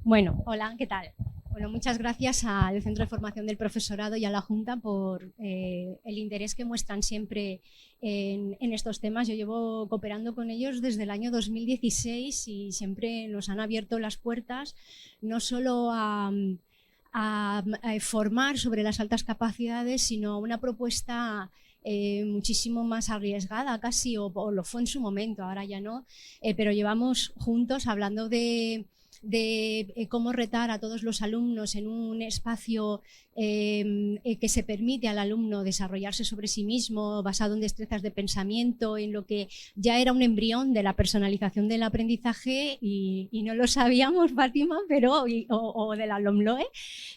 Bueno, hola, ¿qué tal? Bueno, muchas gracias al Centro de Formación del Profesorado y a la Junta por el interés que muestran siempre en estos temas. Yo llevo cooperando con ellos desde el año 2016 y siempre nos han abierto las puertas no solo a formar sobre las altas capacidades, sino a una propuesta muchísimo más arriesgada casi, o lo fue en su momento, ahora ya no, pero llevamos juntos hablando de cómo retar a todos los alumnos en un espacio que se permite al alumno desarrollarse sobre sí mismo, basado en destrezas de pensamiento, en lo que ya era un embrión de la personalización del aprendizaje y no lo sabíamos, Fátima, pero, o de la LOMLOE,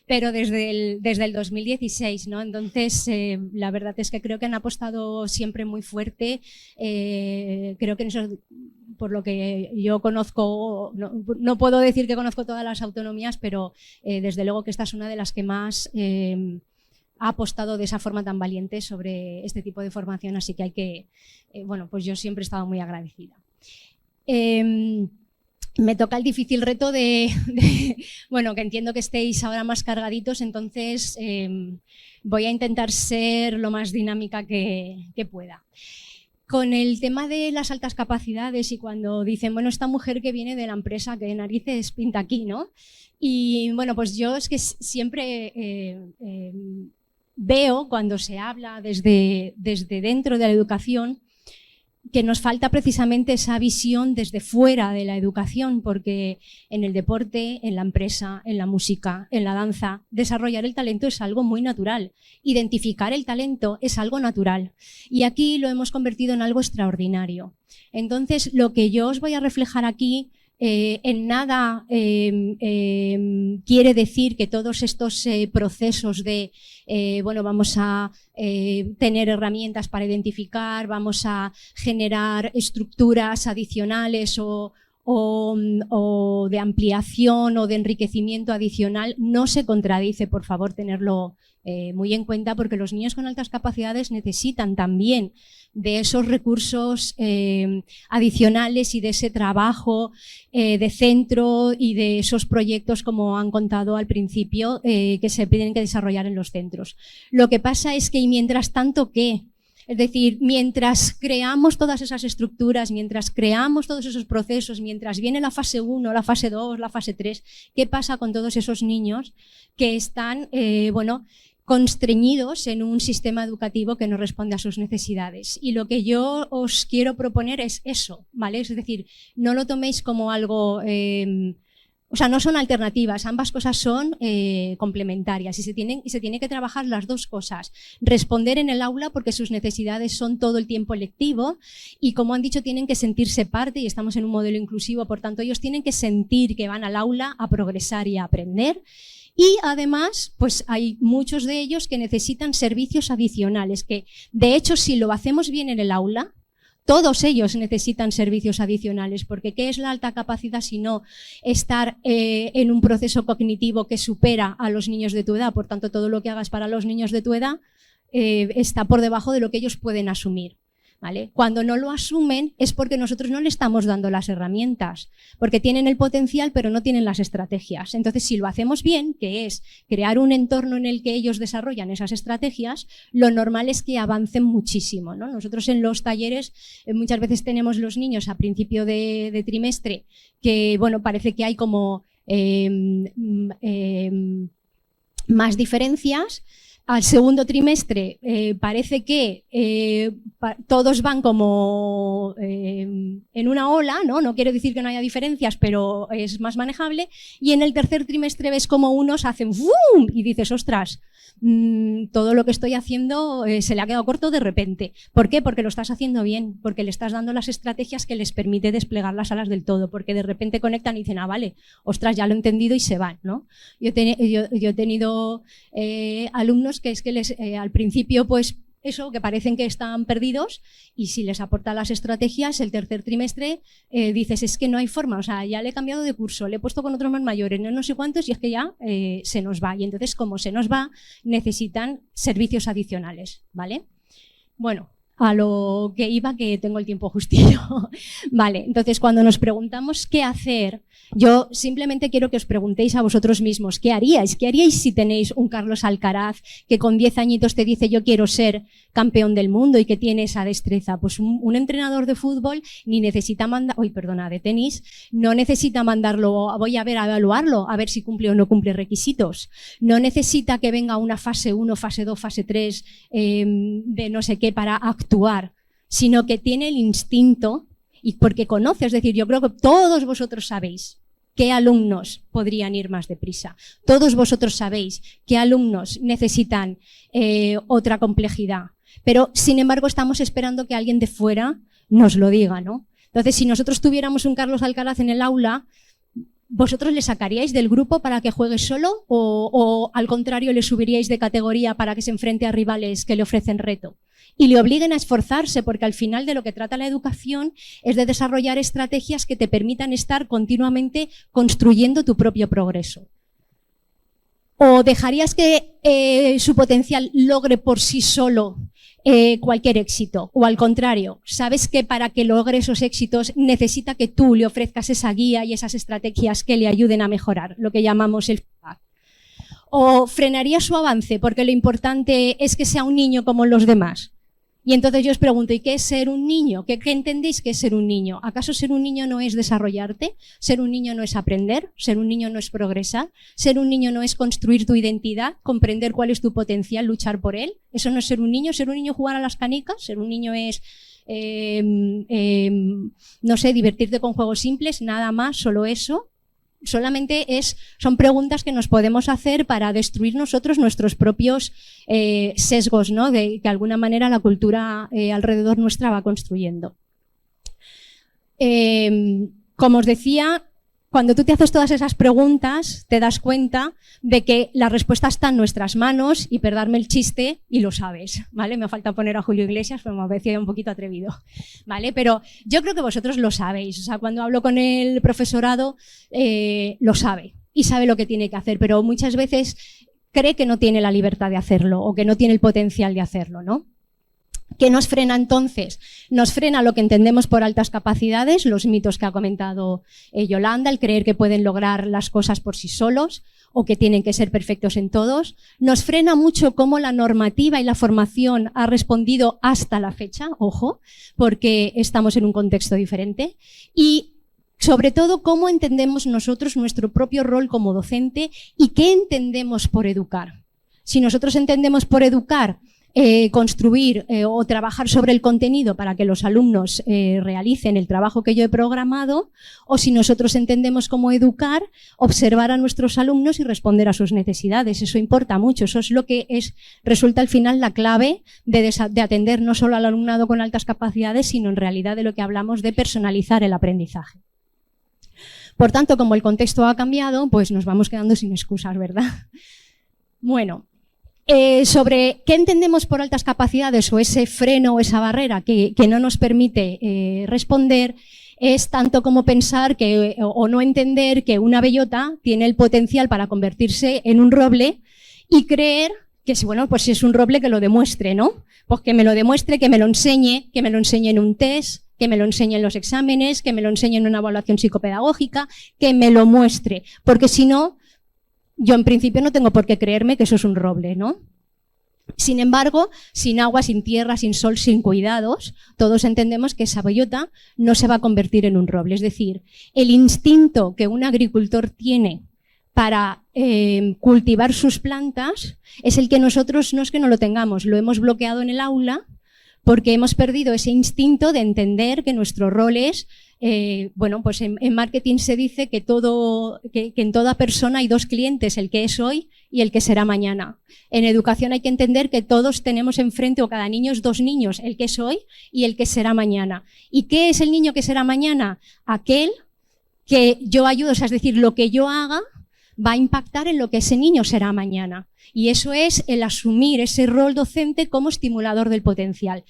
pero desde el 2016, ¿no? Entonces, la verdad es que creo que han apostado siempre muy fuerte, creo que en eso, por lo que yo conozco, no puedo decir que conozco todas las autonomías, pero desde luego que esta es una de las que más ha apostado de esa forma tan valiente sobre este tipo de formación, así que hay que, bueno, pues yo siempre he estado muy agradecida. Me toca el difícil reto bueno, que entiendo que estéis ahora más cargaditos, entonces voy a intentar ser lo más dinámica que pueda. Con el tema de las altas capacidades y cuando dicen, bueno, esta mujer que viene de la empresa, ¿qué narices pinta aquí, no? Y bueno, pues yo es que siempre veo cuando se habla desde dentro de la educación que nos falta precisamente esa visión desde fuera de la educación, porque en el deporte, en la empresa, en la música, en la danza, desarrollar el talento es algo muy natural. Identificar el talento es algo natural. Y aquí lo hemos convertido en algo extraordinario. Entonces, lo que yo os voy a reflejar aquí en nada quiere decir que todos estos procesos de, bueno, vamos a tener herramientas para identificar, vamos a generar estructuras adicionales o de ampliación o de enriquecimiento adicional, no se contradice, por favor, tenerlo muy en cuenta, porque los niños con altas capacidades necesitan también de esos recursos adicionales y de ese trabajo de centro y de esos proyectos, como han contado al principio, que se tienen que desarrollar en los centros. Lo que pasa es que, y mientras tanto, ¿qué? Es decir, mientras creamos todas esas estructuras, mientras creamos todos esos procesos, mientras viene la fase 1, la fase 2, la fase 3, ¿qué pasa con todos esos niños que están, bueno, constreñidos en un sistema educativo que no responde a sus necesidades? Y lo que yo os quiero proponer es eso, ¿vale? Es decir, no lo toméis como algo... o sea, no son alternativas, ambas cosas son complementarias y se tiene que trabajar las dos cosas. Responder en el aula porque sus necesidades son todo el tiempo lectivo y, como han dicho, tienen que sentirse parte, y estamos en un modelo inclusivo, por tanto ellos tienen que sentir que van al aula a progresar y a aprender. Y además, pues hay muchos de ellos que necesitan servicios adicionales, que de hecho, si lo hacemos bien en el aula, todos ellos necesitan servicios adicionales, porque ¿qué es la alta capacidad sino estar en un proceso cognitivo que supera a los niños de tu edad? Por tanto, todo lo que hagas para los niños de tu edad está por debajo de lo que ellos pueden asumir, ¿vale? Cuando no lo asumen es porque nosotros no le estamos dando las herramientas, porque tienen el potencial pero no tienen las estrategias. Entonces, si lo hacemos bien, que es crear un entorno en el que ellos desarrollan esas estrategias, lo normal es que avancen muchísimo, ¿no? Nosotros en los talleres muchas veces tenemos los niños a principio de trimestre que, bueno, parece que hay como más diferencias. Al segundo trimestre parece que todos van como en una ola, ¿no? No quiero decir que no haya diferencias, pero es más manejable. Y en el tercer trimestre ves como unos hacen ¡boom! Y dices, ostras, todo lo que estoy haciendo se le ha quedado corto de repente. ¿Por qué? Porque lo estás haciendo bien, porque le estás dando las estrategias que les permite desplegar las alas del todo, porque de repente conectan y dicen, ah, vale, ostras, ya lo he entendido, y se van, ¿no? Yo he tenido alumnos que es que al principio, pues eso, que parecen que están perdidos, y si les aporta las estrategias, el tercer trimestre dices, es que no hay forma, o sea, ya le he cambiado de curso, le he puesto con otros más mayores, no sé cuántos, y es que ya se nos va. Y entonces, como se nos va, necesitan servicios adicionales, ¿vale? Bueno, a lo que iba, que tengo el tiempo justillo. Vale, entonces cuando nos preguntamos qué hacer, yo simplemente quiero que os preguntéis a vosotros mismos, ¿qué haríais? ¿Qué haríais si tenéis un Carlos Alcaraz que con 10 añitos te dice yo quiero ser campeón del mundo y que tiene esa destreza? Pues un entrenador de fútbol ni necesita de tenis, no necesita mandarlo, voy a evaluarlo, a ver si cumple o no cumple requisitos. No necesita que venga una fase 1, fase 2, fase 3 de no sé qué para actuar, sino que tiene el instinto y porque conoce, es decir, yo creo que todos vosotros sabéis qué alumnos podrían ir más deprisa. Todos vosotros sabéis qué alumnos necesitan otra complejidad. Pero, sin embargo, estamos esperando que alguien de fuera nos lo diga, ¿no? Entonces, si nosotros tuviéramos un Carlos Alcaraz en el aula, ¿vosotros le sacaríais del grupo para que juegue solo o al contrario le subiríais de categoría para que se enfrente a rivales que le ofrecen reto? Y le obliguen a esforzarse, porque al final de lo que trata la educación es de desarrollar estrategias que te permitan estar continuamente construyendo tu propio progreso. ¿O dejarías que su potencial logre por sí solo cualquier éxito? O al contrario, sabes que para que logre esos éxitos necesita que tú le ofrezcas esa guía y esas estrategias que le ayuden a mejorar, lo que llamamos el feedback. ¿O frenarías su avance porque lo importante es que sea un niño como los demás? Y entonces yo os pregunto, ¿y qué es ser un niño? ¿Qué entendéis que es ser un niño? ¿Acaso ser un niño no es desarrollarte? ¿Ser un niño no es aprender? ¿Ser un niño no es progresar? ¿Ser un niño no es construir tu identidad, comprender cuál es tu potencial, luchar por él? ¿Eso no es ser un niño? ¿Ser un niño es jugar a las canicas? ¿Ser un niño es, no sé, divertirte con juegos simples? Nada más, solo eso. Solamente son preguntas que nos podemos hacer para destruir nosotros nuestros propios sesgos, ¿no? De que de alguna manera la cultura alrededor nuestra va construyendo. Como os decía, cuando tú te haces todas esas preguntas, te das cuenta de que la respuesta está en nuestras manos y perdonadme el chiste y lo sabes, ¿vale? Me falta poner a Julio Iglesias, pero me parecía un poquito atrevido, ¿vale? Pero yo creo que vosotros lo sabéis, o sea, cuando hablo con el profesorado lo sabe y sabe lo que tiene que hacer, pero muchas veces cree que no tiene la libertad de hacerlo o que no tiene el potencial de hacerlo, ¿no? ¿Qué nos frena entonces? Nos frena lo que entendemos por altas capacidades, los mitos que ha comentado Yolanda, el creer que pueden lograr las cosas por sí solos o que tienen que ser perfectos en todos. Nos frena mucho cómo la normativa y la formación ha respondido hasta la fecha, ojo, porque estamos en un contexto diferente. Y sobre todo, cómo entendemos nosotros nuestro propio rol como docente y qué entendemos por educar. Si nosotros entendemos por educar construir o trabajar sobre el contenido para que los alumnos realicen el trabajo que yo he programado, o si nosotros entendemos cómo educar, observar a nuestros alumnos y responder a sus necesidades. Eso importa mucho, eso es lo que resulta al final la clave de atender no solo al alumnado con altas capacidades, sino en realidad de lo que hablamos de personalizar el aprendizaje. Por tanto, como el contexto ha cambiado, pues nos vamos quedando sin excusas, ¿verdad? Bueno. Sobre qué entendemos por altas capacidades o ese freno o esa barrera que no nos permite responder, es tanto como pensar o no entender que una bellota tiene el potencial para convertirse en un roble y creer que bueno, pues si es un roble que lo demuestre, ¿no? Pues que me lo demuestre, que me lo enseñe en un test, que me lo enseñe en los exámenes, que me lo enseñe en una evaluación psicopedagógica, que me lo muestre, porque si no, yo en principio no tengo por qué creerme que eso es un roble, ¿no? Sin embargo, sin agua, sin tierra, sin sol, sin cuidados, todos entendemos que esa bellota no se va a convertir en un roble. Es decir, el instinto que un agricultor tiene para cultivar sus plantas es el que nosotros no es que no lo tengamos, lo hemos bloqueado en el aula porque hemos perdido ese instinto de entender que nuestro rol es, bueno, pues en marketing se dice que en toda persona hay dos clientes, el que es hoy y el que será mañana. En educación hay que entender que todos tenemos enfrente, o cada niño es dos niños, el que es hoy y el que será mañana. ¿Y qué es el niño que será mañana? Aquel que yo ayudo, o sea, es decir, lo que yo haga va a impactar en lo que ese niño será mañana. Y eso es el asumir ese rol docente como estimulador del potencial.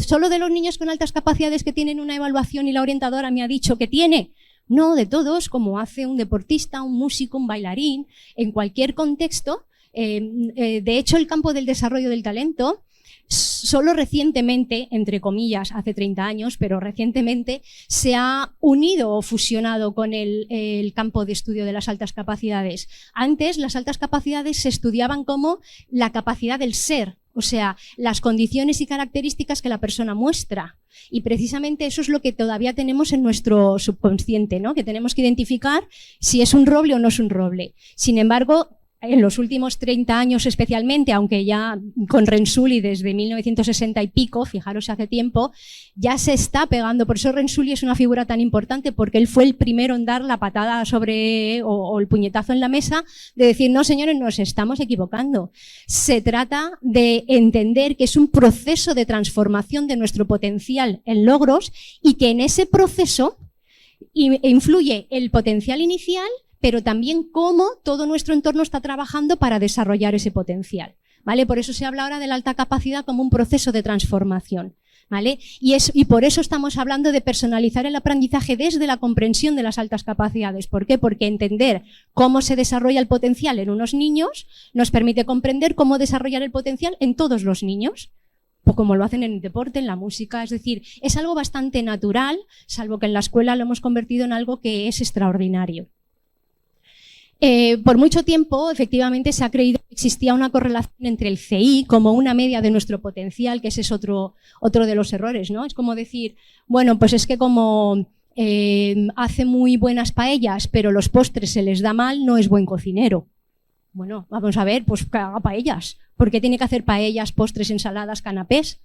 ¿Solo de los niños con altas capacidades que tienen una evaluación y la orientadora me ha dicho que tiene? No, de todos, como hace un deportista, un músico, un bailarín, en cualquier contexto. De hecho, el campo del desarrollo del talento Solo recientemente, entre comillas, hace 30 años, pero recientemente se ha unido o fusionado con el campo de estudio de las altas capacidades. Antes, las altas capacidades se estudiaban como la capacidad del ser, o sea, las condiciones y características que la persona muestra. Y precisamente eso es lo que todavía tenemos en nuestro subconsciente, ¿no? Que tenemos que identificar si es un roble o no es un roble. Sin embargo, en los últimos 30 años especialmente, aunque ya con Rensuli desde 1960 y pico, fijaros hace tiempo, ya se está pegando. Por eso Rensuli es una figura tan importante, porque él fue el primero en dar la patada sobre o el puñetazo en la mesa de decir, no señores, nos estamos equivocando. Se trata de entender que es un proceso de transformación de nuestro potencial en logros y que en ese proceso influye el potencial inicial, pero también cómo todo nuestro entorno está trabajando para desarrollar ese potencial, ¿vale? Por eso se habla ahora de la alta capacidad como un proceso de transformación, ¿vale? Y por eso estamos hablando de personalizar el aprendizaje desde la comprensión de las altas capacidades. ¿Por qué? Porque entender cómo se desarrolla el potencial en unos niños nos permite comprender cómo desarrollar el potencial en todos los niños, o como lo hacen en el deporte, en la música. Es decir, es algo bastante natural, salvo que en la escuela lo hemos convertido en algo que es extraordinario. Por mucho tiempo, efectivamente, se ha creído que existía una correlación entre el CI como una media de nuestro potencial, que ese es otro de los errores, ¿no? Es como decir, bueno, pues es que como hace muy buenas paellas, pero los postres se les da mal, no es buen cocinero. Bueno, vamos a ver, pues que haga paellas. ¿Por qué tiene que hacer paellas, postres, ensaladas, canapés?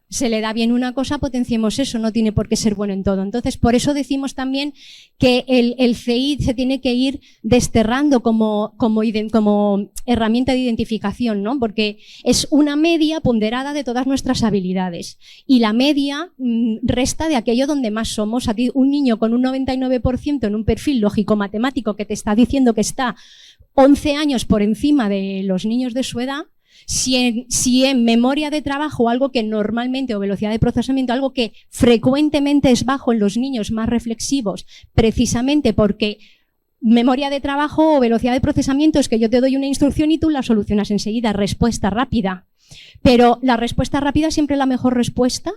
Se le da bien una cosa, potenciemos eso, no tiene por qué ser bueno en todo. Entonces, por eso decimos también que el CI se tiene que ir desterrando como herramienta de identificación, ¿no? Porque es una media ponderada de todas nuestras habilidades. Y la media resta de aquello donde más somos. A ti, un niño con un 99% en un perfil lógico-matemático que te está diciendo que está 11 años por encima de los niños de su edad, si en memoria de trabajo, algo que normalmente, o velocidad de procesamiento, algo que frecuentemente es bajo en los niños más reflexivos, precisamente porque memoria de trabajo o velocidad de procesamiento es que yo te doy una instrucción y tú la solucionas enseguida, respuesta rápida. Pero la respuesta rápida siempre es la mejor respuesta.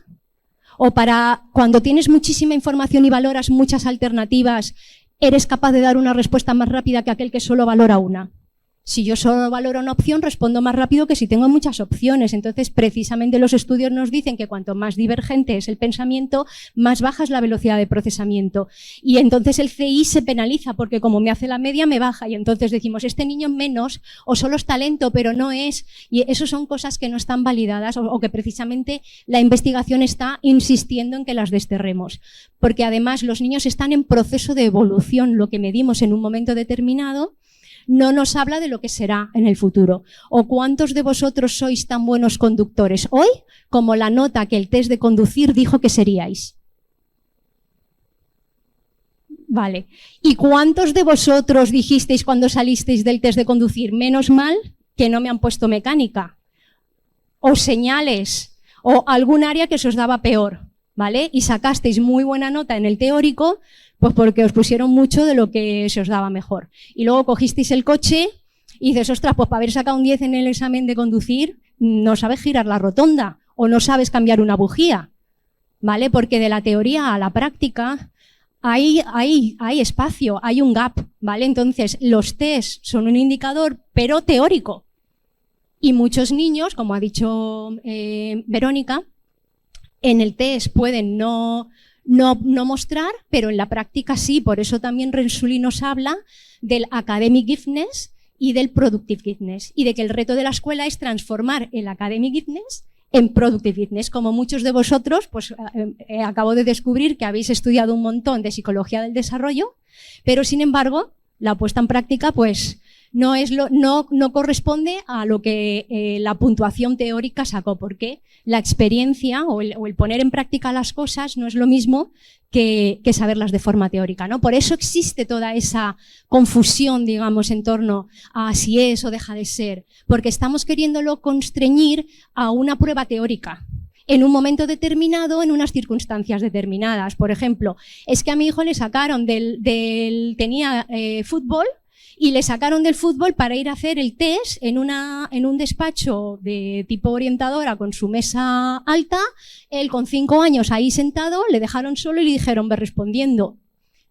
O para cuando tienes muchísima información y valoras muchas alternativas, ¿eres capaz de dar una respuesta más rápida que aquel que solo valora una? Si yo solo valoro una opción, respondo más rápido que si tengo muchas opciones. Entonces, precisamente los estudios nos dicen que cuanto más divergente es el pensamiento, más baja es la velocidad de procesamiento. Y entonces el CI se penaliza porque como me hace la media, me baja. Y entonces decimos, este niño menos, o solo es talento, pero no es. Y eso son cosas que no están validadas o que precisamente la investigación está insistiendo en que las desterremos. Porque además los niños están en proceso de evolución. Lo que medimos en un momento determinado no nos habla de lo que será en el futuro. ¿O cuántos de vosotros sois tan buenos conductores hoy como la nota que el test de conducir dijo que seríais? Vale. ¿Y cuántos de vosotros dijisteis cuando salisteis del test de conducir, menos mal que no me han puesto mecánica? O señales, o algún área que se os daba peor, ¿vale? Y sacasteis muy buena nota en el teórico, pues porque os pusieron mucho de lo que se os daba mejor. Y luego cogisteis el coche y dices, ostras, pues para haber sacado un 10 en el examen de conducir, no sabes girar la rotonda o no sabes cambiar una bujía, ¿vale? Porque de la teoría a la práctica hay espacio, hay un gap, ¿vale? Entonces, los test son un indicador, pero teórico. Y muchos niños, como ha dicho Verónica, en el test pueden no mostrar, pero en la práctica sí. Por eso también Rensuli nos habla del academic giftedness y del productive giftedness, y de que el reto de la escuela es transformar el academic giftedness en productive giftedness. Como muchos de vosotros, pues acabo de descubrir que habéis estudiado un montón de psicología del desarrollo, pero sin embargo, la puesta en práctica, pues no corresponde a lo que la puntuación teórica sacó, porque la experiencia o el poner en práctica las cosas no es lo mismo que saberlas de forma teórica, ¿no? Por eso existe toda esa confusión, digamos, en torno a si es o deja de ser, porque estamos queriéndolo constreñir a una prueba teórica en un momento determinado, en unas circunstancias determinadas. Por ejemplo, es que a mi hijo le sacaron tenía fútbol, y le sacaron del fútbol para ir a hacer el test en un despacho de tipo orientadora con su mesa alta. Él con 5 años ahí sentado, le dejaron solo y le dijeron, ve respondiendo.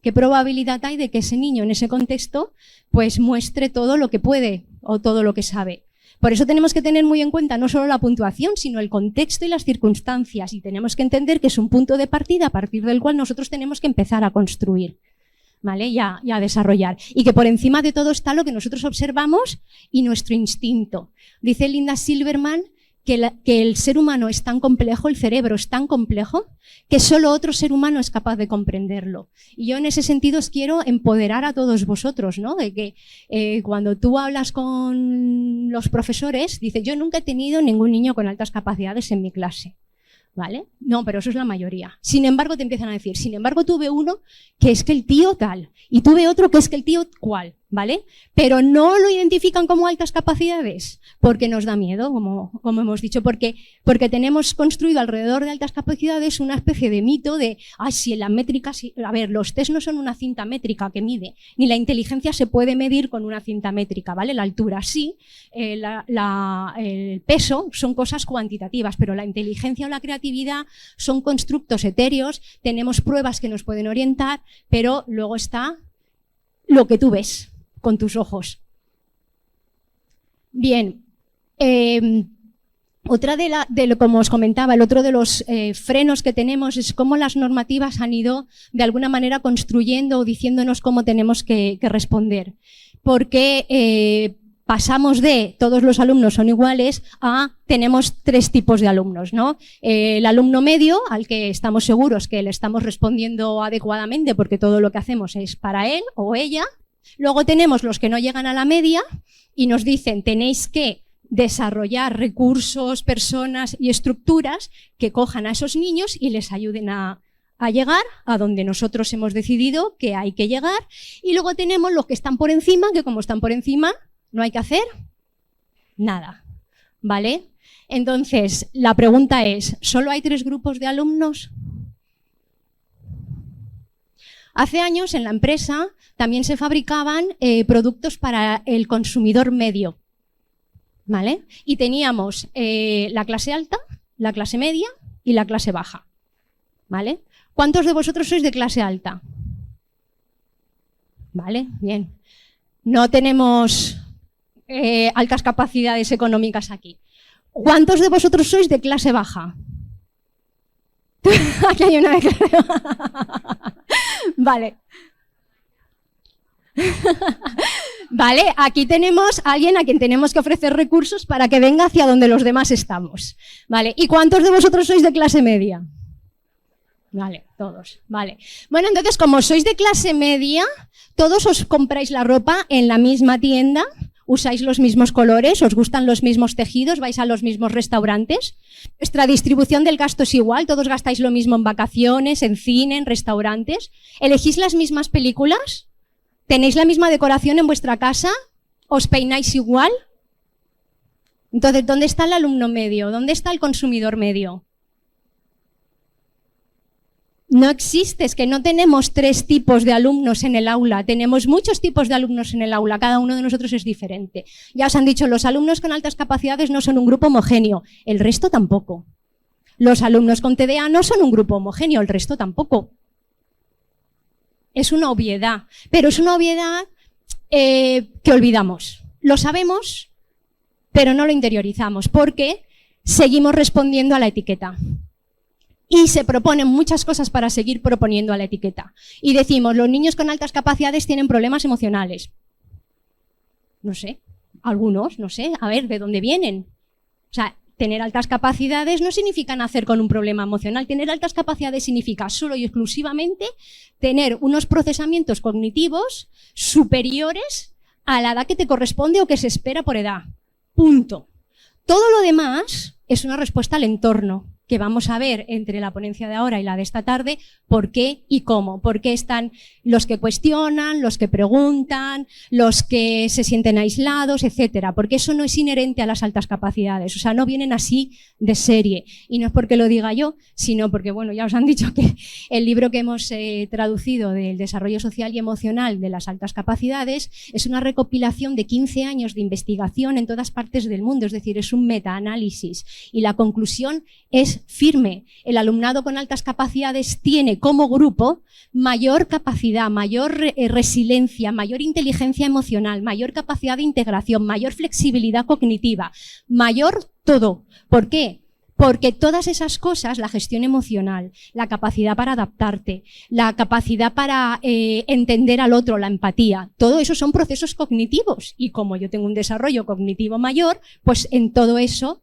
¿Qué probabilidad hay de que ese niño en ese contexto pues muestre todo lo que puede o todo lo que sabe? Por eso tenemos que tener muy en cuenta no solo la puntuación, sino el contexto y las circunstancias. Y tenemos que entender que es un punto de partida a partir del cual nosotros tenemos que empezar a construir, ¿vale? Y a desarrollar. Y que por encima de todo está lo que nosotros observamos y nuestro instinto. Dice Linda Silverman que el ser humano es tan complejo, el cerebro es tan complejo, que solo otro ser humano es capaz de comprenderlo. Y yo en ese sentido os quiero empoderar a todos vosotros, ¿no? De que cuando tú hablas con los profesores, dice, yo nunca he tenido ningún niño con altas capacidades en mi clase, ¿vale? No, pero eso es la mayoría. Sin embargo, te empiezan a decir, sin embargo, tuve uno que es que el tío tal, y tuve otro que es que el tío cual, ¿vale? Pero no lo identifican como altas capacidades, porque nos da miedo, como hemos dicho, porque tenemos construido alrededor de altas capacidades una especie de mito de, si en la métrica, a ver, los test no son una cinta métrica que mide, ni la inteligencia se puede medir con una cinta métrica, ¿vale? La altura sí, el peso son cosas cuantitativas, pero la inteligencia o la creatividad son constructos etéreos, tenemos pruebas que nos pueden orientar, pero luego está lo que tú ves con tus ojos. Bien, otra como os comentaba, el otro de los frenos que tenemos es cómo las normativas han ido de alguna manera construyendo o diciéndonos cómo tenemos que responder. Porque pasamos de todos los alumnos son iguales a tenemos 3 tipos de alumnos, ¿no? El alumno medio, al que estamos seguros que le estamos respondiendo adecuadamente porque todo lo que hacemos es para él o ella. Luego tenemos los que no llegan a la media y nos dicen tenéis que desarrollar recursos, personas y estructuras que cojan a esos niños y les ayuden a llegar a donde nosotros hemos decidido que hay que llegar. Y luego tenemos los que están por encima, que como están por encima no hay que hacer nada, ¿vale? Entonces, la pregunta es, ¿solo hay 3 grupos de alumnos? Hace años en la empresa también se fabricaban productos para el consumidor medio, ¿vale? Y teníamos la clase alta, la clase media y la clase baja, ¿vale? ¿Cuántos de vosotros sois de clase alta? ¿Vale? Bien. No tenemos altas capacidades económicas aquí. ¿Cuántos de vosotros sois de clase baja? Aquí hay una de clase baja. Vale. Vale, aquí tenemos a alguien a quien tenemos que ofrecer recursos para que venga hacia donde los demás estamos. Vale, ¿y cuántos de vosotros sois de clase media? Vale, todos, vale. Bueno, entonces, como sois de clase media, todos os compráis la ropa en la misma tienda, usáis los mismos colores, os gustan los mismos tejidos, vais a los mismos restaurantes. Nuestra distribución del gasto es igual, todos gastáis lo mismo en vacaciones, en cine, en restaurantes. ¿Elegís las mismas películas? ¿Tenéis la misma decoración en vuestra casa? ¿Os peináis igual? Entonces, ¿dónde está el alumno medio? ¿Dónde está el consumidor medio? No existe, es que no tenemos 3 tipos de alumnos en el aula, tenemos muchos tipos de alumnos en el aula, cada uno de nosotros es diferente. Ya os han dicho, los alumnos con altas capacidades no son un grupo homogéneo, el resto tampoco. Los alumnos con TDA no son un grupo homogéneo, el resto tampoco. Es una obviedad, pero es una obviedad que olvidamos. Lo sabemos, pero no lo interiorizamos, porque seguimos respondiendo a la etiqueta. Y se proponen muchas cosas para seguir proponiendo a la etiqueta. Y decimos, los niños con altas capacidades tienen problemas emocionales. No sé, algunos, no sé, a ver, ¿de dónde vienen? O sea, tener altas capacidades no significa nacer con un problema emocional. Tener altas capacidades significa solo y exclusivamente tener unos procesamientos cognitivos superiores a la edad que te corresponde o que se espera por edad. Punto. Todo lo demás es una respuesta al entorno. que vamos a ver entre la ponencia de ahora y la de esta tarde, por qué y cómo. Por qué están los que cuestionan, los que preguntan, los que se sienten aislados, etcétera. Porque eso no es inherente a las altas capacidades. O sea, no vienen así de serie. Y no es porque lo diga yo, sino porque, bueno, ya os han dicho que el libro que hemos traducido del desarrollo social y emocional de las altas capacidades es una recopilación de 15 años de investigación en todas partes del mundo. Es decir, es un metaanálisis. Y la conclusión es firme. El alumnado con altas capacidades tiene como grupo mayor capacidad, mayor resiliencia, mayor inteligencia emocional, mayor capacidad de integración, mayor flexibilidad cognitiva, mayor todo. ¿Por qué? Porque todas esas cosas, la gestión emocional, la capacidad para adaptarte, la capacidad para entender al otro, la empatía, todo eso son procesos cognitivos. Y como yo tengo un desarrollo cognitivo mayor, pues en todo eso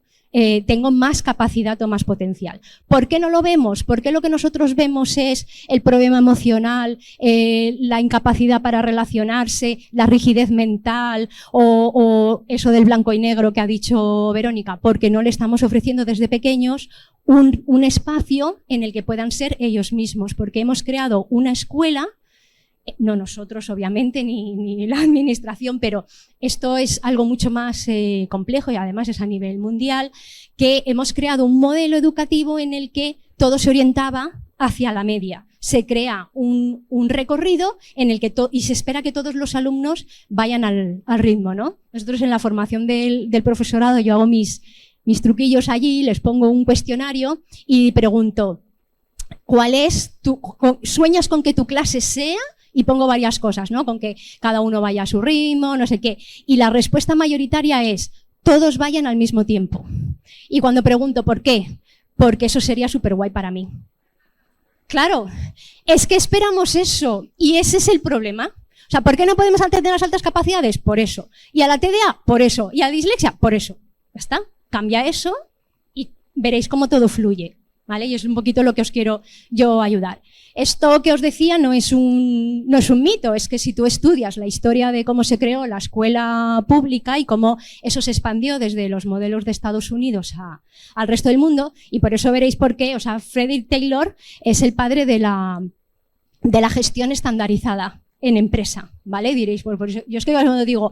tengo más capacidad o más potencial. ¿Por qué no lo vemos? ¿Por qué lo que nosotros vemos es el problema emocional, la incapacidad para relacionarse, la rigidez mental o eso del blanco y negro que ha dicho Verónica? Porque no le estamos ofreciendo desde pequeños un espacio en el que puedan ser ellos mismos, porque hemos creado una escuela. No nosotros, obviamente, ni la administración, pero esto es algo mucho más complejo y además es a nivel mundial, que hemos creado un modelo educativo en el que todo se orientaba hacia la media. Se crea un recorrido en el que y se espera que todos los alumnos vayan al ritmo, ¿no? Nosotros en la formación del profesorado yo hago mis truquillos allí, les pongo un cuestionario y pregunto, ¿cuál es sueñas con que tu clase sea? Y pongo varias cosas, ¿no? Con que cada uno vaya a su ritmo, no sé qué. Y la respuesta mayoritaria es, todos vayan al mismo tiempo. Y cuando pregunto ¿por qué? Porque eso sería súper guay para mí. Claro, es que esperamos eso. Y ese es el problema. O sea, ¿por qué no podemos atender a las altas capacidades? Por eso. Y a la TDA, por eso. Y a la dislexia, por eso. Ya está. Cambia eso y veréis cómo todo fluye. ¿Vale? Y es un poquito lo que os quiero yo ayudar. Esto que os decía no es un mito, es que si tú estudias la historia de cómo se creó la escuela pública y cómo eso se expandió desde los modelos de Estados Unidos al resto del mundo, y por eso veréis por qué, o sea, Frederick Taylor es el padre de la gestión estandarizada en empresa, ¿vale? Y diréis, pues por eso, yo es que cuando digo,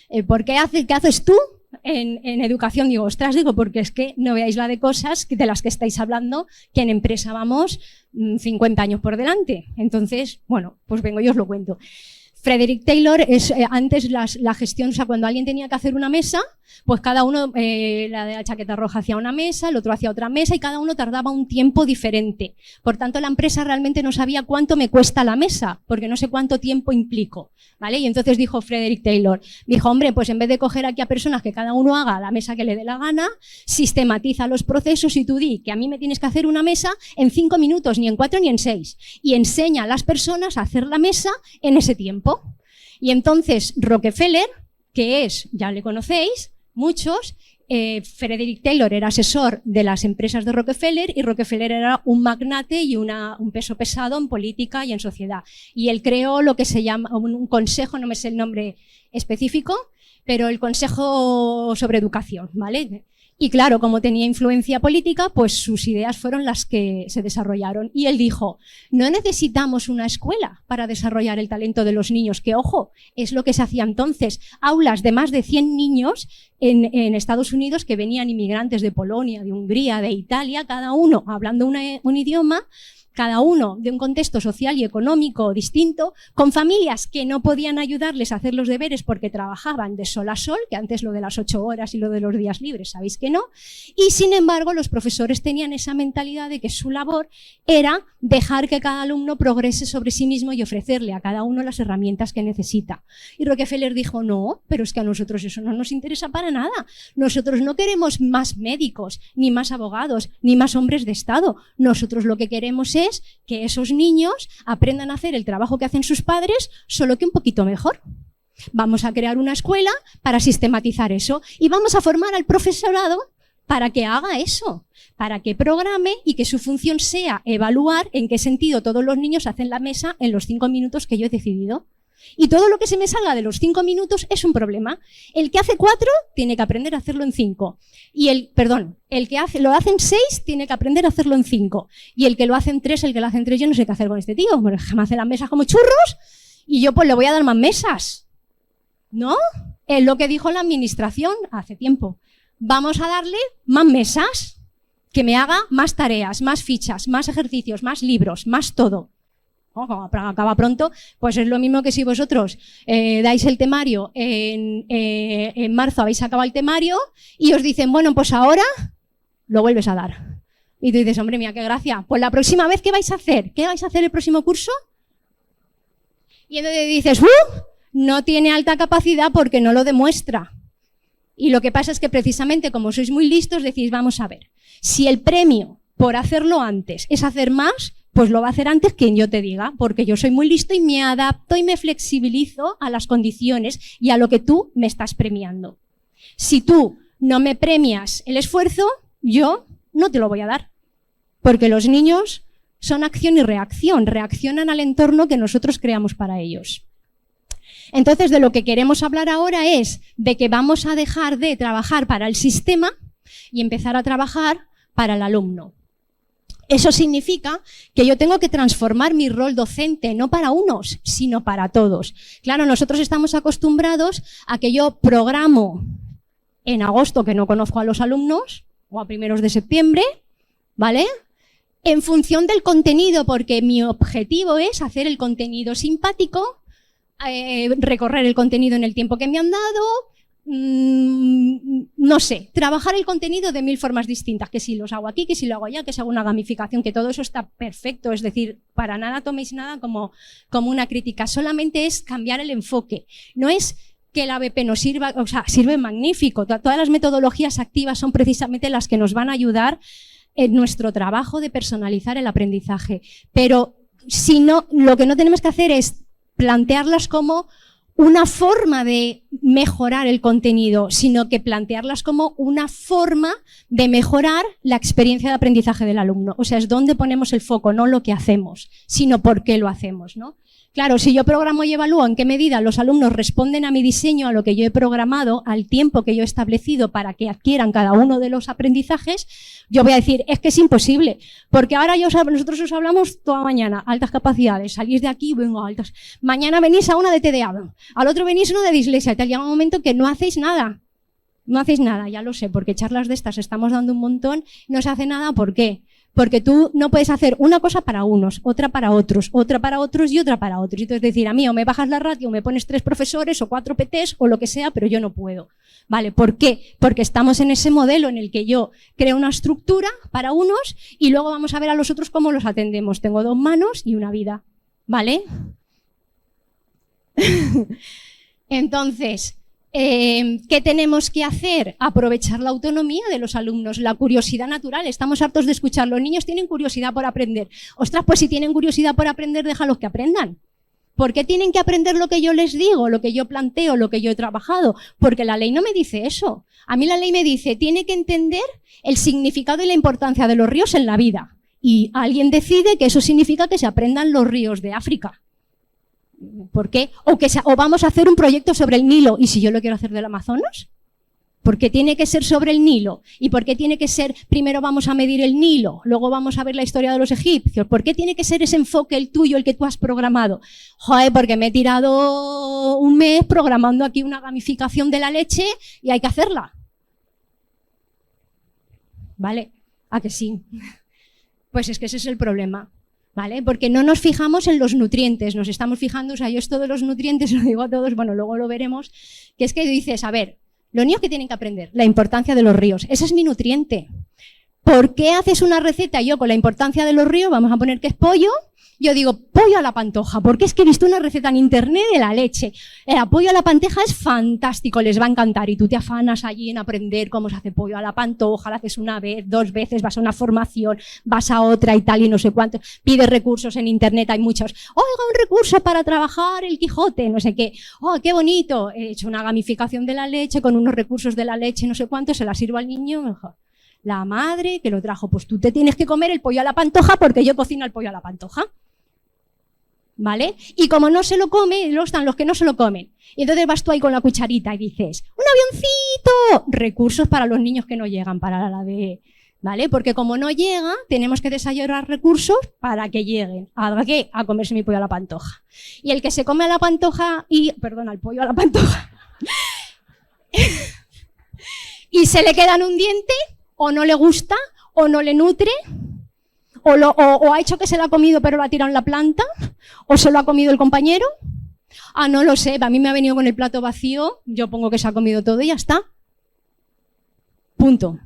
¿qué haces tú en educación? Digo, ostras, porque es que no veáis la de cosas de las que estáis hablando, que en empresa vamos 50 años por delante. Entonces, bueno, pues vengo y os lo cuento. Frederick Taylor es antes la gestión, o sea, cuando alguien tenía que hacer una mesa, pues cada uno, la de la chaqueta roja hacía una mesa, el otro hacía otra mesa y cada uno tardaba un tiempo diferente. Por tanto, la empresa realmente no sabía cuánto me cuesta la mesa, porque no sé cuánto tiempo implico, ¿vale? Y entonces dijo Frederick Taylor, dijo, hombre, pues en vez de coger aquí a personas que cada uno haga la mesa que le dé la gana, sistematiza los procesos y tú di que a mí me tienes que hacer una mesa en 5 minutos, ni en 4 ni en 6, y enseña a las personas a hacer la mesa en ese tiempo. Y entonces Rockefeller, que es, ya le conocéis, muchos, Frederick Taylor era asesor de las empresas de Rockefeller y Rockefeller era un magnate y un peso pesado en política y en sociedad. Y él creó lo que se llama un consejo, no me sé el nombre específico, pero el Consejo sobre Educación, ¿vale? Y claro, como tenía influencia política, pues sus ideas fueron las que se desarrollaron. Y él dijo, no necesitamos una escuela para desarrollar el talento de los niños, que ojo, es lo que se hacía entonces. Aulas de más de 100 niños en Estados Unidos que venían inmigrantes de Polonia, de Hungría, de Italia, cada uno hablando un idioma, cada uno de un contexto social y económico distinto, con familias que no podían ayudarles a hacer los deberes porque trabajaban de sol a sol, que antes lo de las 8 horas y lo de los días libres, sabéis que no, y sin embargo los profesores tenían esa mentalidad de que su labor era dejar que cada alumno progrese sobre sí mismo y ofrecerle a cada uno las herramientas que necesita. Y Rockefeller dijo, no, pero es que a nosotros eso no nos interesa para nada. Nosotros no queremos más médicos, ni más abogados, ni más hombres de Estado. Nosotros lo que queremos es que esos niños aprendan a hacer el trabajo que hacen sus padres, solo que un poquito mejor. Vamos a crear una escuela para sistematizar eso y vamos a formar al profesorado para que haga eso, para que programe y que su función sea evaluar en qué sentido todos los niños hacen la mesa en los 5 minutos que yo he decidido. Y todo lo que se me salga de los 5 minutos es un problema. El que hace 4 tiene que aprender a hacerlo en 5. Y el que lo hace en 6 tiene que aprender a hacerlo en 5. Y el que lo hace en 3, yo no sé qué hacer con este tío. Bueno, me hace las mesas como churros y yo pues le voy a dar más mesas. ¿No? Es lo que dijo la administración hace tiempo. Vamos a darle más mesas, que me haga más tareas, más fichas, más ejercicios, más libros, más todo. Como acaba pronto, pues es lo mismo que si vosotros dais el temario, en marzo habéis acabado el temario y os dicen, bueno, pues ahora lo vuelves a dar. Y tú dices, hombre, mía, qué gracia. Pues la próxima vez, ¿qué vais a hacer? ¿Qué vais a hacer el próximo curso? Y entonces dices, no tiene alta capacidad porque no lo demuestra. Y lo que pasa es que precisamente como sois muy listos, decís, vamos a ver, si el premio por hacerlo antes es hacer más, pues lo va a hacer antes quien yo te diga, porque yo soy muy listo y me adapto y me flexibilizo a las condiciones y a lo que tú me estás premiando. Si tú no me premias el esfuerzo, yo no te lo voy a dar, porque los niños son acción y reacción, reaccionan al entorno que nosotros creamos para ellos. Entonces, de lo que queremos hablar ahora es de que vamos a dejar de trabajar para el sistema y empezar a trabajar para el alumno. Eso significa que yo tengo que transformar mi rol docente, no para unos, sino para todos. Claro, nosotros estamos acostumbrados a que yo programo en agosto, que no conozco a los alumnos, o a primeros de septiembre, ¿vale? En función del contenido, porque mi objetivo es hacer el contenido simpático, recorrer el contenido en el tiempo que me han dado, no sé, trabajar el contenido de 1000 formas distintas, que si los hago aquí, que si lo hago allá, que si hago una gamificación, que todo eso está perfecto, es decir, para nada toméis nada como una crítica, solamente es cambiar el enfoque, no es que el ABP nos sirva, o sea, sirve magnífico, todas las metodologías activas son precisamente las que nos van a ayudar en nuestro trabajo de personalizar el aprendizaje, pero si no, lo que no tenemos que hacer es plantearlas como una forma de mejorar el contenido, sino que plantearlas como una forma de mejorar la experiencia de aprendizaje del alumno. O sea, es donde ponemos el foco, no lo que hacemos, sino por qué lo hacemos, ¿no? Claro, si yo programo y evalúo en qué medida los alumnos responden a mi diseño, a lo que yo he programado, al tiempo que yo he establecido para que adquieran cada uno de los aprendizajes, yo voy a decir, es que es imposible, porque ahora nosotros os hablamos toda mañana, altas capacidades, salís de aquí, vengo altas. Mañana venís a una de TDA, al otro venís a una de dislexia, y tal, llega un momento que no hacéis nada. No hacéis nada, ya lo sé, porque charlas de estas estamos dando un montón, no se hace nada, ¿por qué? Porque tú no puedes hacer una cosa para unos, otra para otros y otra para otros. Entonces decir, a mí o me bajas la ratio, o me pones 3 profesores o 4 PTs o lo que sea, pero yo no puedo. ¿Vale? ¿Por qué? Porque estamos en ese modelo en el que yo creo una estructura para unos y luego vamos a ver a los otros cómo los atendemos. Tengo 2 manos y una vida. ¿Vale? Entonces, ¿qué tenemos que hacer? Aprovechar la autonomía de los alumnos, la curiosidad natural. Estamos hartos de escuchar, los niños tienen curiosidad por aprender. Ostras, pues si tienen curiosidad por aprender, déjalos que aprendan. ¿Por qué tienen que aprender lo que yo les digo, lo que yo planteo, lo que yo he trabajado? Porque la ley no me dice eso. A mí la ley me dice, tiene que entender el significado y la importancia de los ríos en la vida. Y alguien decide que eso significa que se aprendan los ríos de África. ¿Por qué? O vamos a hacer un proyecto sobre el Nilo. ¿Y si yo lo quiero hacer del Amazonas? ¿Por qué tiene que ser sobre el Nilo? ¿Y por qué tiene que ser, primero vamos a medir el Nilo, luego vamos a ver la historia de los egipcios? ¿Por qué tiene que ser ese enfoque el tuyo, el que tú has programado? Joder, porque me he tirado un mes programando aquí una gamificación de la leche y hay que hacerla. ¿Vale? ¿A que sí? Pues es que ese es el problema. ¿Vale? Porque no nos fijamos en los nutrientes, nos estamos fijando, o sea, yo esto de los nutrientes lo digo a todos, bueno, luego lo veremos, que es que dices, a ver, los niños que tienen que aprender, la importancia de los ríos, ese es mi nutriente. ¿Por qué haces una receta? Yo con la importancia de los ríos, vamos a poner que es pollo, yo digo pollo a la pantoja, porque es que he visto una receta en internet de la leche. El pollo a la pantoja es fantástico, les va a encantar y tú te afanas allí en aprender cómo se hace pollo a la pantoja, lo haces una vez, 2 veces, vas a una formación, vas a otra y tal y no sé cuánto, pides recursos en internet, hay muchos, oiga, un recurso para trabajar el Quijote, no sé qué, oh, qué bonito, he hecho una gamificación de la leche con unos recursos de la leche, no sé cuánto, se la sirvo al niño, mejor. La madre que lo trajo, pues tú te tienes que comer el pollo a la pantoja porque yo cocino el pollo a la pantoja. ¿vale? Y como no se lo come, luego están los que no se lo comen. Y entonces vas tú ahí con la cucharita y dices, ¡un avioncito! Recursos para los niños que no llegan, para la de... ¿Vale? Porque como no llega, tenemos que desarrollar recursos para que lleguen. ¿A qué? A comerse mi pollo a la pantoja. Y el que se come a la pantoja al pollo a la pantoja y se le queda en un diente, o no le gusta, o no le nutre, o ha hecho que se lo ha comido pero lo ha tirado en la planta, o se lo ha comido el compañero. No lo sé, a mí me ha venido con el plato vacío, yo pongo que se ha comido todo y ya está. Punto.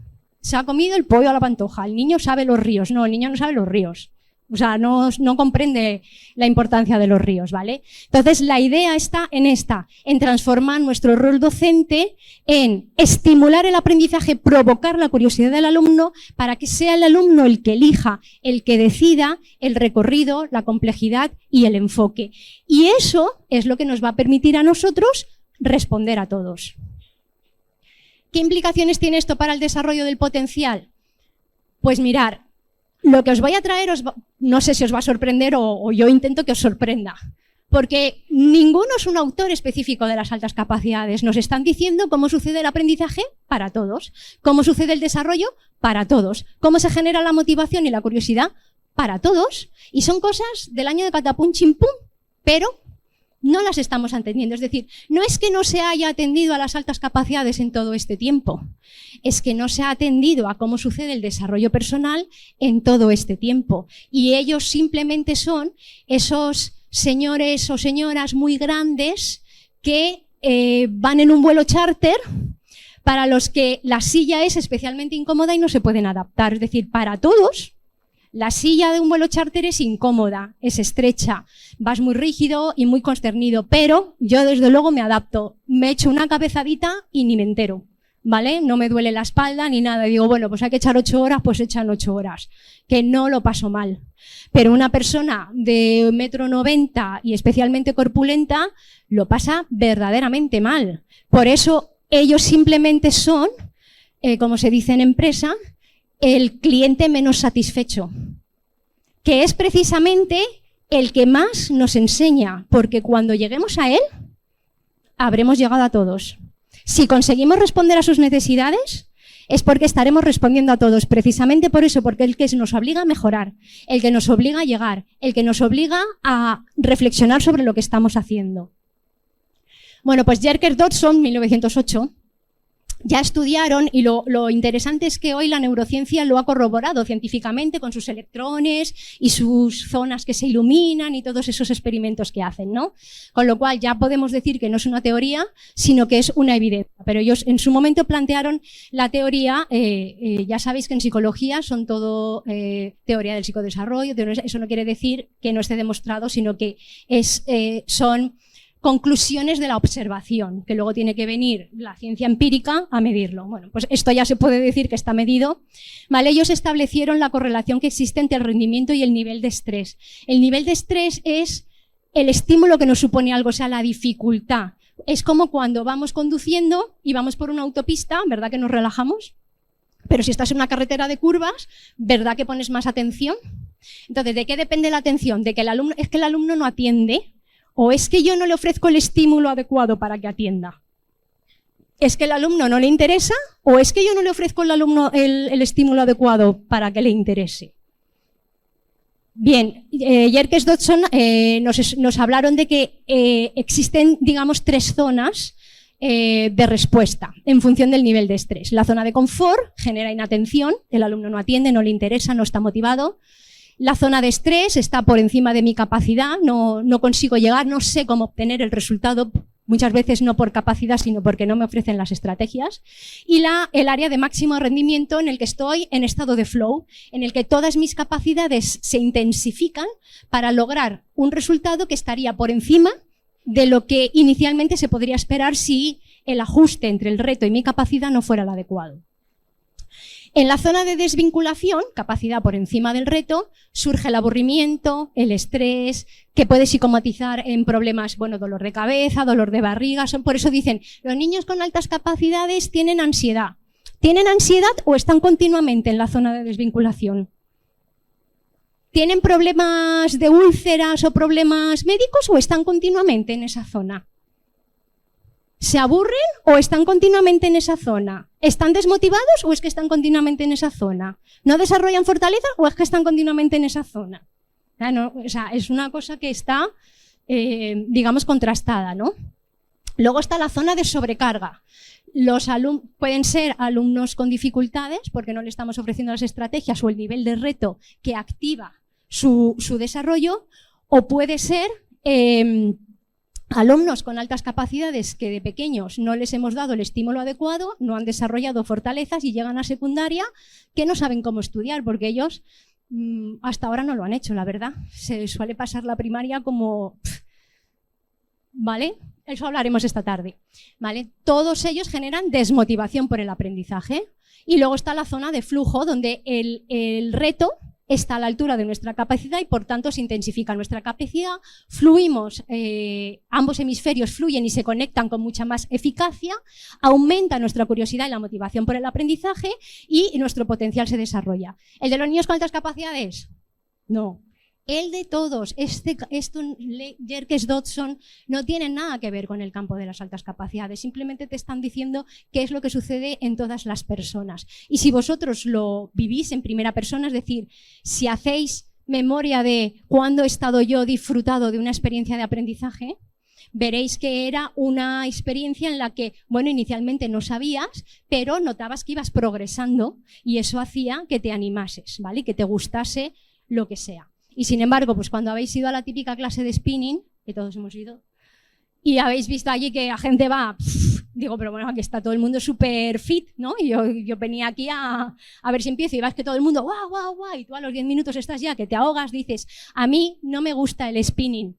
Se ha comido el pollo a la pantoja. El niño sabe los ríos. No, el niño no sabe los ríos. O sea, no comprende la importancia de los ríos, ¿vale? Entonces, la idea está en transformar nuestro rol docente en estimular el aprendizaje, provocar la curiosidad del alumno para que sea el alumno el que elija, el que decida el recorrido, la complejidad y el enfoque. Y eso es lo que nos va a permitir a nosotros responder a todos. ¿Qué implicaciones tiene esto para el desarrollo del potencial? Pues mirar, lo que os voy a traer, no sé si os va a sorprender o yo intento que os sorprenda, porque ninguno es un autor específico de las altas capacidades. Nos están diciendo cómo sucede el aprendizaje para todos, cómo sucede el desarrollo para todos, cómo se genera la motivación y la curiosidad para todos, y son cosas del año de catapum chimpum, pero no las estamos atendiendo. Es decir, no es que no se haya atendido a las altas capacidades en todo este tiempo, es que no se ha atendido a cómo sucede el desarrollo personal en todo este tiempo. Y ellos simplemente son esos señores o señoras muy grandes que van en un vuelo charter para los que la silla es especialmente incómoda y no se pueden adaptar. Es decir, para todos, la silla de un vuelo charter es incómoda, es estrecha, vas muy rígido y muy consternido, pero yo desde luego me adapto, me echo una cabezadita y ni me entero, ¿vale? No me duele la espalda ni nada, digo, bueno, pues hay que echar 8 horas, pues echan 8 horas, que no lo paso mal. Pero una persona de 1,90 m y especialmente corpulenta lo pasa verdaderamente mal. Por eso ellos simplemente son, como se dice en empresa, el cliente menos satisfecho, que es precisamente el que más nos enseña, porque cuando lleguemos a él, habremos llegado a todos. Si conseguimos responder a sus necesidades, es porque estaremos respondiendo a todos, precisamente por eso, porque el que nos obliga a mejorar, el que nos obliga a llegar, el que nos obliga a reflexionar sobre lo que estamos haciendo. Bueno, pues Jerker Dodson, 1908, ya estudiaron, y lo interesante es que hoy la neurociencia lo ha corroborado científicamente con sus electrones y sus zonas que se iluminan y todos esos experimentos que hacen, ¿no? Con lo cual ya podemos decir que no es una teoría, sino que es una evidencia. Pero ellos en su momento plantearon la teoría, ya sabéis que en psicología son todo teoría del psicodesarrollo, eso no quiere decir que no esté demostrado, sino que son conclusiones de la observación, que luego tiene que venir la ciencia empírica a medirlo. Bueno, pues esto ya se puede decir que está medido, ¿vale? Ellos establecieron la correlación que existe entre el rendimiento y el nivel de estrés. El nivel de estrés es el estímulo que nos supone algo, o sea, la dificultad. Es como cuando vamos conduciendo y vamos por una autopista, ¿verdad que nos relajamos? Pero si estás en una carretera de curvas, ¿verdad que pones más atención? Entonces, ¿de qué depende la atención? De que el alumno no atiende. ¿O es que yo no le ofrezco el estímulo adecuado para que atienda? ¿Es que el alumno no le interesa? ¿O es que yo no le ofrezco al alumno el estímulo adecuado para que le interese? Bien, Jerker Dodson nos hablaron de que existen, digamos, 3 zonas de respuesta en función del nivel de estrés. La zona de confort genera inatención, el alumno no atiende, no le interesa, no está motivado. La zona de estrés está por encima de mi capacidad, no consigo llegar, no sé cómo obtener el resultado, muchas veces no por capacidad, sino porque no me ofrecen las estrategias. Y el área de máximo rendimiento en el que estoy en estado de flow, en el que todas mis capacidades se intensifican para lograr un resultado que estaría por encima de lo que inicialmente se podría esperar si el ajuste entre el reto y mi capacidad no fuera el adecuado. En la zona de desvinculación, capacidad por encima del reto, surge el aburrimiento, el estrés, que puede psicomatizar en problemas, bueno, dolor de cabeza, dolor de barriga. Por eso dicen, los niños con altas capacidades tienen ansiedad. ¿Tienen ansiedad o están continuamente en la zona de desvinculación? ¿Tienen problemas de úlceras o problemas médicos o están continuamente en esa zona? ¿Se aburren o están continuamente en esa zona? ¿Están desmotivados o es que están continuamente en esa zona? ¿No desarrollan fortaleza o es que están continuamente en esa zona? O sea, es una cosa que está, digamos, contrastada, ¿no? Luego está la zona de sobrecarga. Los pueden ser alumnos con dificultades porque no le estamos ofreciendo las estrategias o el nivel de reto que activa su desarrollo, o puede ser alumnos con altas capacidades que de pequeños no les hemos dado el estímulo adecuado, no han desarrollado fortalezas y llegan a secundaria que no saben cómo estudiar porque ellos hasta ahora no lo han hecho, la verdad. Se suele pasar la primaria como... ¿Vale? Eso hablaremos esta tarde. ¿Vale? Todos ellos generan desmotivación por el aprendizaje. Y luego está la zona de flujo, donde el reto está a la altura de nuestra capacidad y por tanto se intensifica nuestra capacidad, fluimos, ambos hemisferios fluyen y se conectan con mucha más eficacia, aumenta nuestra curiosidad y la motivación por el aprendizaje y nuestro potencial se desarrolla. ¿El de los niños con altas capacidades? No. El de todos, Yerkes Dodson, no tiene nada que ver con el campo de las altas capacidades, simplemente te están diciendo qué es lo que sucede en todas las personas. Y si vosotros lo vivís en primera persona, es decir, si hacéis memoria de cuándo he estado yo disfrutado de una experiencia de aprendizaje, veréis que era una experiencia en la que, bueno, inicialmente no sabías, pero notabas que ibas progresando y eso hacía que te animases, ¿vale? Y que te gustase lo que sea. Y sin embargo, pues cuando habéis ido a la típica clase de spinning, que todos hemos ido, y habéis visto allí que la gente va, digo, pero bueno, aquí está todo el mundo súper fit, ¿no? Y yo venía aquí a ver si empiezo y vas que todo el mundo, guau, guau, guau, y tú a los 10 minutos estás ya, que te ahogas, dices, a mí no me gusta el spinning.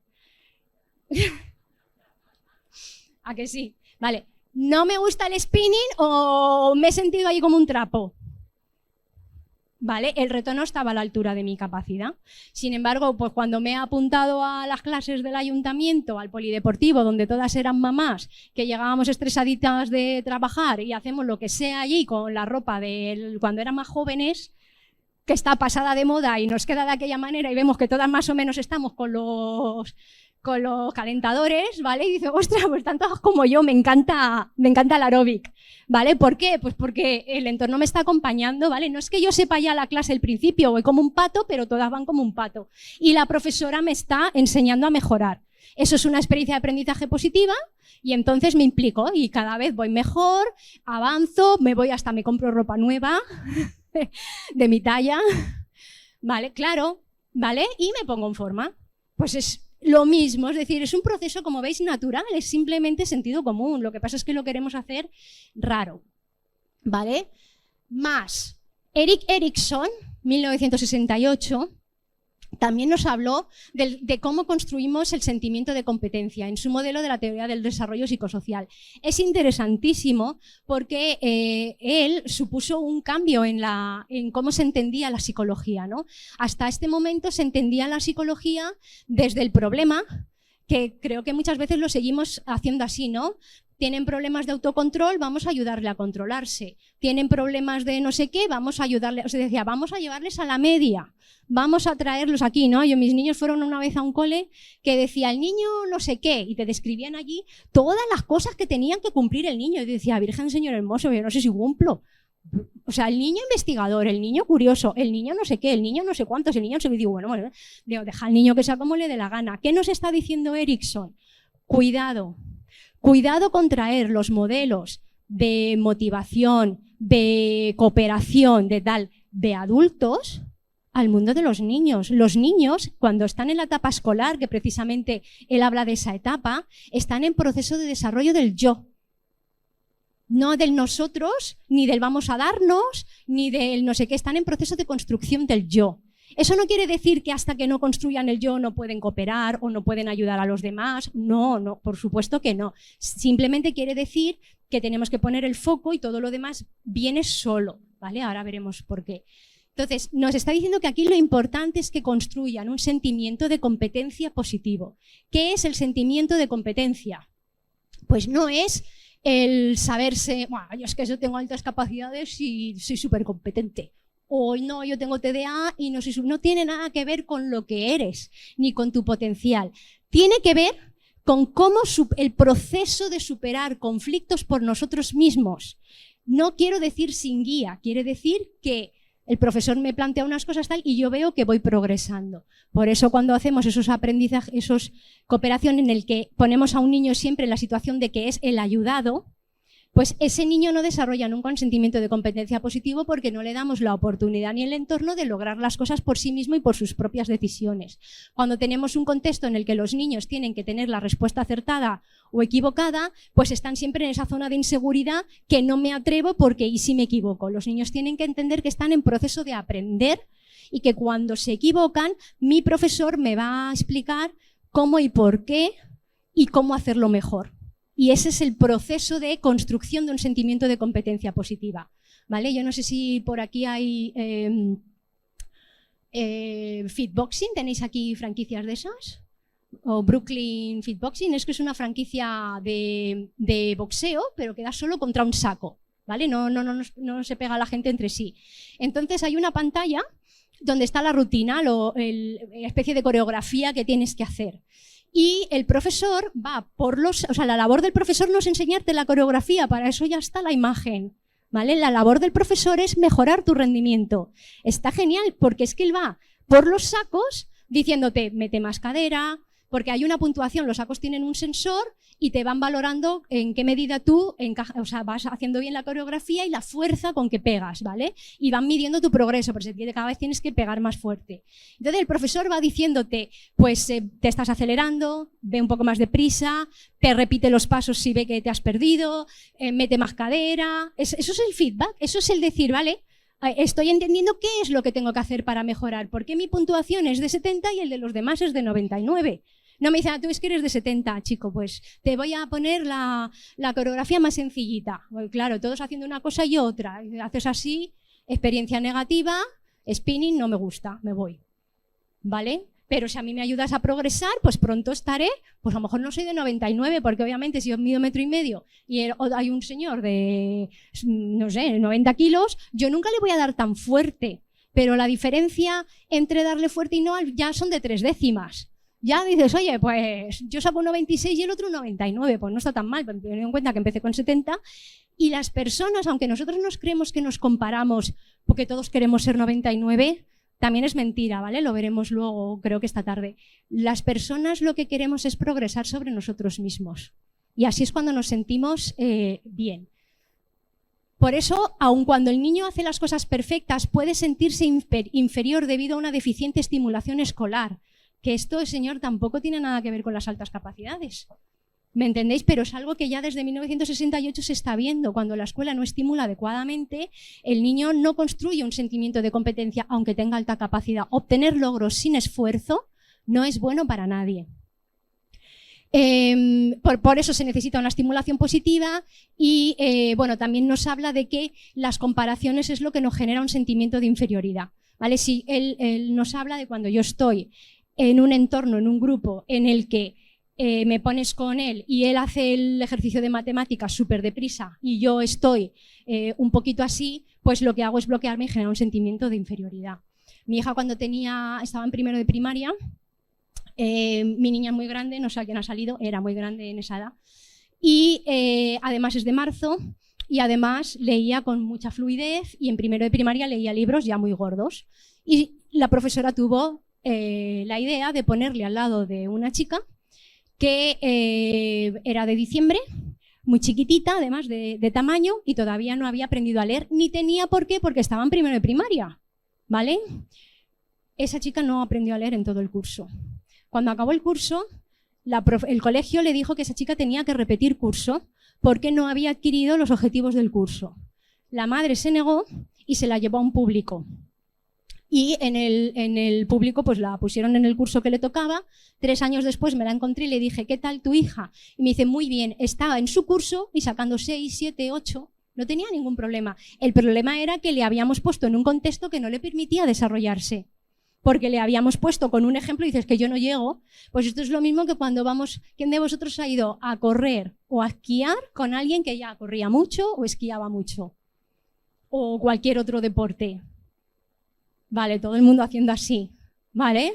¿A que sí? Vale, ¿no me gusta el spinning o me he sentido ahí como un trapo? ¿Vale? El reto no estaba a la altura de mi capacidad. Sin embargo, pues cuando me he apuntado a las clases del ayuntamiento, al polideportivo, donde todas eran mamás, que llegábamos estresaditas de trabajar y hacemos lo que sea allí con la ropa de cuando eran más jóvenes, que está pasada de moda y nos queda de aquella manera y vemos que todas más o menos estamos con los calentadores, ¿vale? Y dice, ostras, pues están todas como yo, me encanta el aeróbic, ¿vale? ¿Por qué? Pues porque el entorno me está acompañando, ¿vale? No es que yo sepa ya la clase al principio, voy como un pato, pero todas van como un pato. Y la profesora me está enseñando a mejorar. Eso es una experiencia de aprendizaje positiva y entonces me implico y cada vez voy mejor, avanzo, me compro ropa nueva de mi talla, ¿vale? Claro, ¿vale? Y me pongo en forma. Pues es lo mismo, es decir, es un proceso, como veis, natural, es simplemente sentido común. Lo que pasa es que lo queremos hacer raro, ¿vale? Más, Erik Erikson, 1968, también nos habló de cómo construimos el sentimiento de competencia en su modelo de la teoría del desarrollo psicosocial. Es interesantísimo porque él supuso un cambio en cómo se entendía la psicología, ¿no? Hasta este momento se entendía la psicología desde el problema, que creo que muchas veces lo seguimos haciendo así, ¿no? Tienen problemas de autocontrol, vamos a ayudarle a controlarse. Tienen problemas de no sé qué, vamos a ayudarle. O sea, decía, vamos a llevarles a la media, vamos a traerlos aquí, ¿no? Mis niños fueron una vez a un cole que decía, el niño no sé qué, y te describían allí todas las cosas que tenían que cumplir el niño. Y decía, Virgen Señor Hermoso, yo no sé si cumplo. O sea, el niño investigador, el niño curioso, el niño no sé qué, el niño no sé cuántos, el niño no sé qué. Digo, bueno, digo, deja al niño que sea como le dé la gana. ¿Qué nos está diciendo Erikson? Cuidado. Cuidado con traer los modelos de motivación, de cooperación, de adultos al mundo de los niños. Los niños, cuando están en la etapa escolar, que precisamente él habla de esa etapa, están en proceso de desarrollo del yo. No del nosotros, ni del vamos a darnos, ni del no sé qué, están en proceso de construcción del yo. Eso no quiere decir que hasta que no construyan el yo no pueden cooperar o no pueden ayudar a los demás. No, por supuesto que no. Simplemente quiere decir que tenemos que poner el foco y todo lo demás viene solo, ¿vale? Ahora veremos por qué. Entonces, nos está diciendo que aquí lo importante es que construyan un sentimiento de competencia positivo. ¿Qué es el sentimiento de competencia? Pues no es el saberse, bueno, yo es que yo tengo altas capacidades y soy súper competente. o no, yo tengo TDA y no tiene nada que ver con lo que eres, ni con tu potencial. Tiene que ver con cómo el proceso de superar conflictos por nosotros mismos. No quiero decir sin guía, quiere decir que el profesor me plantea unas cosas tal y yo veo que voy progresando. Por eso cuando hacemos esos aprendizajes, esos cooperación en el que ponemos a un niño siempre en la situación de que es el ayudado, pues ese niño no desarrolla nunca un sentimiento de competencia positivo porque no le damos la oportunidad ni el entorno de lograr las cosas por sí mismo y por sus propias decisiones. Cuando tenemos un contexto en el que los niños tienen que tener la respuesta acertada o equivocada, pues están siempre en esa zona de inseguridad que no me atrevo porque ¿y si me equivoco? Los niños tienen que entender que están en proceso de aprender y que cuando se equivocan, mi profesor me va a explicar cómo y por qué y cómo hacerlo mejor. Y ese es el proceso de construcción de un sentimiento de competencia positiva, ¿vale? Yo no sé si por aquí hay Fitboxing, ¿tenéis aquí franquicias de esas? O Brooklyn Fitboxing, es que es una franquicia de boxeo, pero que da solo contra un saco, ¿vale? No se pega la gente entre sí. Entonces hay una pantalla donde está la rutina, la especie de coreografía que tienes que hacer. Y el profesor va la labor del profesor no es enseñarte la coreografía, para eso ya está la imagen, ¿vale? La labor del profesor es mejorar tu rendimiento. Está genial, porque es que él va por los sacos diciéndote, mete más cadera, porque hay una puntuación, los sacos tienen un sensor y te van valorando en qué medida tú vas haciendo bien la coreografía y la fuerza con que pegas, ¿vale? Y van midiendo tu progreso, porque cada vez tienes que pegar más fuerte. Entonces el profesor va diciéndote, pues te estás acelerando, ve un poco más deprisa, te repite los pasos si ve que te has perdido, mete más cadera. Eso es el feedback, eso es el decir, ¿vale? Estoy entendiendo qué es lo que tengo que hacer para mejorar, por qué mi puntuación es de 70 y el de los demás es de 99. No me dicen, tú es que eres de 70, chico, pues te voy a poner la coreografía más sencillita. Pues claro, todos haciendo una cosa y otra. Haces así, experiencia negativa, spinning, no me gusta, me voy. ¿Vale? Pero si a mí me ayudas a progresar, pues pronto estaré, pues a lo mejor no soy de 99, porque obviamente si yo mido 1,5 metros y hay un señor de, no sé, 90 kilos, yo nunca le voy a dar tan fuerte. Pero la diferencia entre darle fuerte y no ya son de 3 décimas. Ya dices, oye, pues yo saco 1,26 y el otro 1,99, pues no está tan mal, teniendo en cuenta que empecé con 70. Y las personas, aunque nosotros nos creemos que nos comparamos porque todos queremos ser 99, también es mentira, ¿vale? Lo veremos luego, creo que esta tarde. Las personas lo que queremos es progresar sobre nosotros mismos. Y así es cuando nos sentimos bien. Por eso, aun cuando el niño hace las cosas perfectas, puede sentirse inferior debido a una deficiente estimulación escolar. Que esto, señor, tampoco tiene nada que ver con las altas capacidades. ¿Me entendéis? Pero es algo que ya desde 1968 se está viendo. Cuando la escuela no estimula adecuadamente, el niño no construye un sentimiento de competencia, aunque tenga alta capacidad. Obtener logros sin esfuerzo no es bueno para nadie. Por eso se necesita una estimulación positiva y bueno, también nos habla de que las comparaciones es lo que nos genera un sentimiento de inferioridad, ¿vale? Si él nos habla de cuando yo estoy en un entorno, en un grupo en el que me pones con él y él hace el ejercicio de matemáticas súper deprisa y yo estoy un poquito así, pues lo que hago es bloquearme y generar un sentimiento de inferioridad. Mi hija cuando estaba en primero de primaria, mi niña es muy grande, no sé a quién ha salido, era muy grande en esa edad, y además es de marzo y además leía con mucha fluidez y en primero de primaria leía libros ya muy gordos. Y la profesora tuvo la idea de ponerle al lado de una chica que era de diciembre, muy chiquitita, además de tamaño, y todavía no había aprendido a leer, ni tenía por qué, porque estaba en primero de primaria, ¿vale? Esa chica no aprendió a leer en todo el curso. Cuando acabó el curso, el colegio le dijo que esa chica tenía que repetir curso porque no había adquirido los objetivos del curso. La madre se negó y se la llevó a un público. Y en el público pues la pusieron en el curso que le tocaba. 3 años después me la encontré y le dije, ¿qué tal tu hija? Y me dice, muy bien, estaba en su curso y sacando 6, 7, 8, no tenía ningún problema. El problema era que le habíamos puesto en un contexto que no le permitía desarrollarse. Porque le habíamos puesto con un ejemplo y dices que yo no llego. Pues esto es lo mismo que cuando vamos, ¿quién de vosotros ha ido a correr o a esquiar con alguien que ya corría mucho o esquiaba mucho? O cualquier otro deporte. Vale, todo el mundo haciendo así, ¿vale?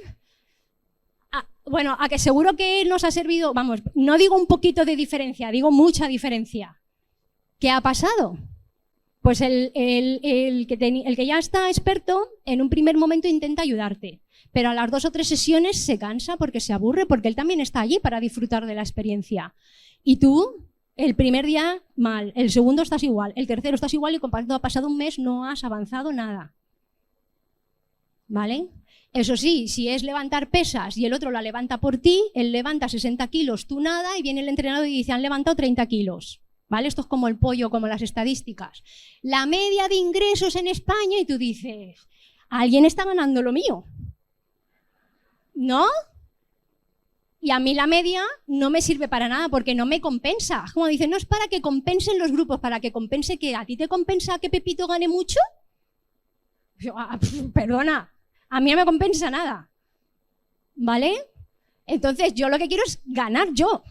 Bueno, a que seguro que nos ha servido, vamos, no digo un poquito de diferencia, digo mucha diferencia. ¿Qué ha pasado? Pues el que ya está experto, en un primer momento intenta ayudarte, pero a las 2 o 3 sesiones se cansa porque se aburre, porque él también está allí para disfrutar de la experiencia. Y tú, el primer día, mal, el segundo estás igual, el tercero estás igual y cuando ha pasado un mes no has avanzado nada. ¿Vale? Eso sí, si es levantar pesas y el otro la levanta por ti, él levanta 60 kilos, tú nada, y viene el entrenador y dice, han levantado 30 kilos. ¿Vale? Esto es como el pollo, como las estadísticas. La media de ingresos en España, y tú dices, alguien está ganando lo mío, ¿no? Y a mí la media no me sirve para nada porque no me compensa. Como dicen, no es para que compensen los grupos, para que compense que a ti te compensa que Pepito gane mucho. Yo, perdona, a mí no me compensa nada, ¿vale? Entonces yo lo que quiero es ganar yo.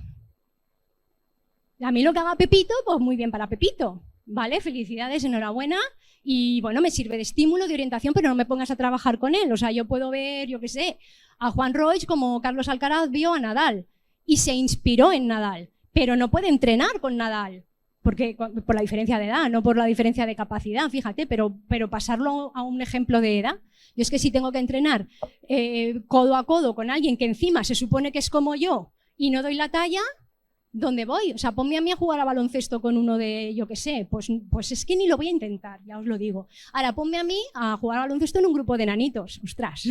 A mí lo que haga Pepito, pues muy bien para Pepito, ¿vale? Felicidades, enhorabuena. Y bueno, me sirve de estímulo, de orientación, pero no me pongas a trabajar con él. O sea, yo puedo ver, yo qué sé, a Juan Roig como Carlos Alcaraz vio a Nadal y se inspiró en Nadal, pero no puede entrenar con Nadal, porque por la diferencia de edad, no por la diferencia de capacidad, fíjate, pero pasarlo a un ejemplo de edad. Yo es que si tengo que entrenar codo a codo con alguien que encima se supone que es como yo y no doy la talla, ¿dónde voy? O sea, ponme a mí a jugar a baloncesto con uno de, yo qué sé, pues es que ni lo voy a intentar, ya os lo digo. Ahora, ponme a mí a jugar a baloncesto en un grupo de nanitos, ostras,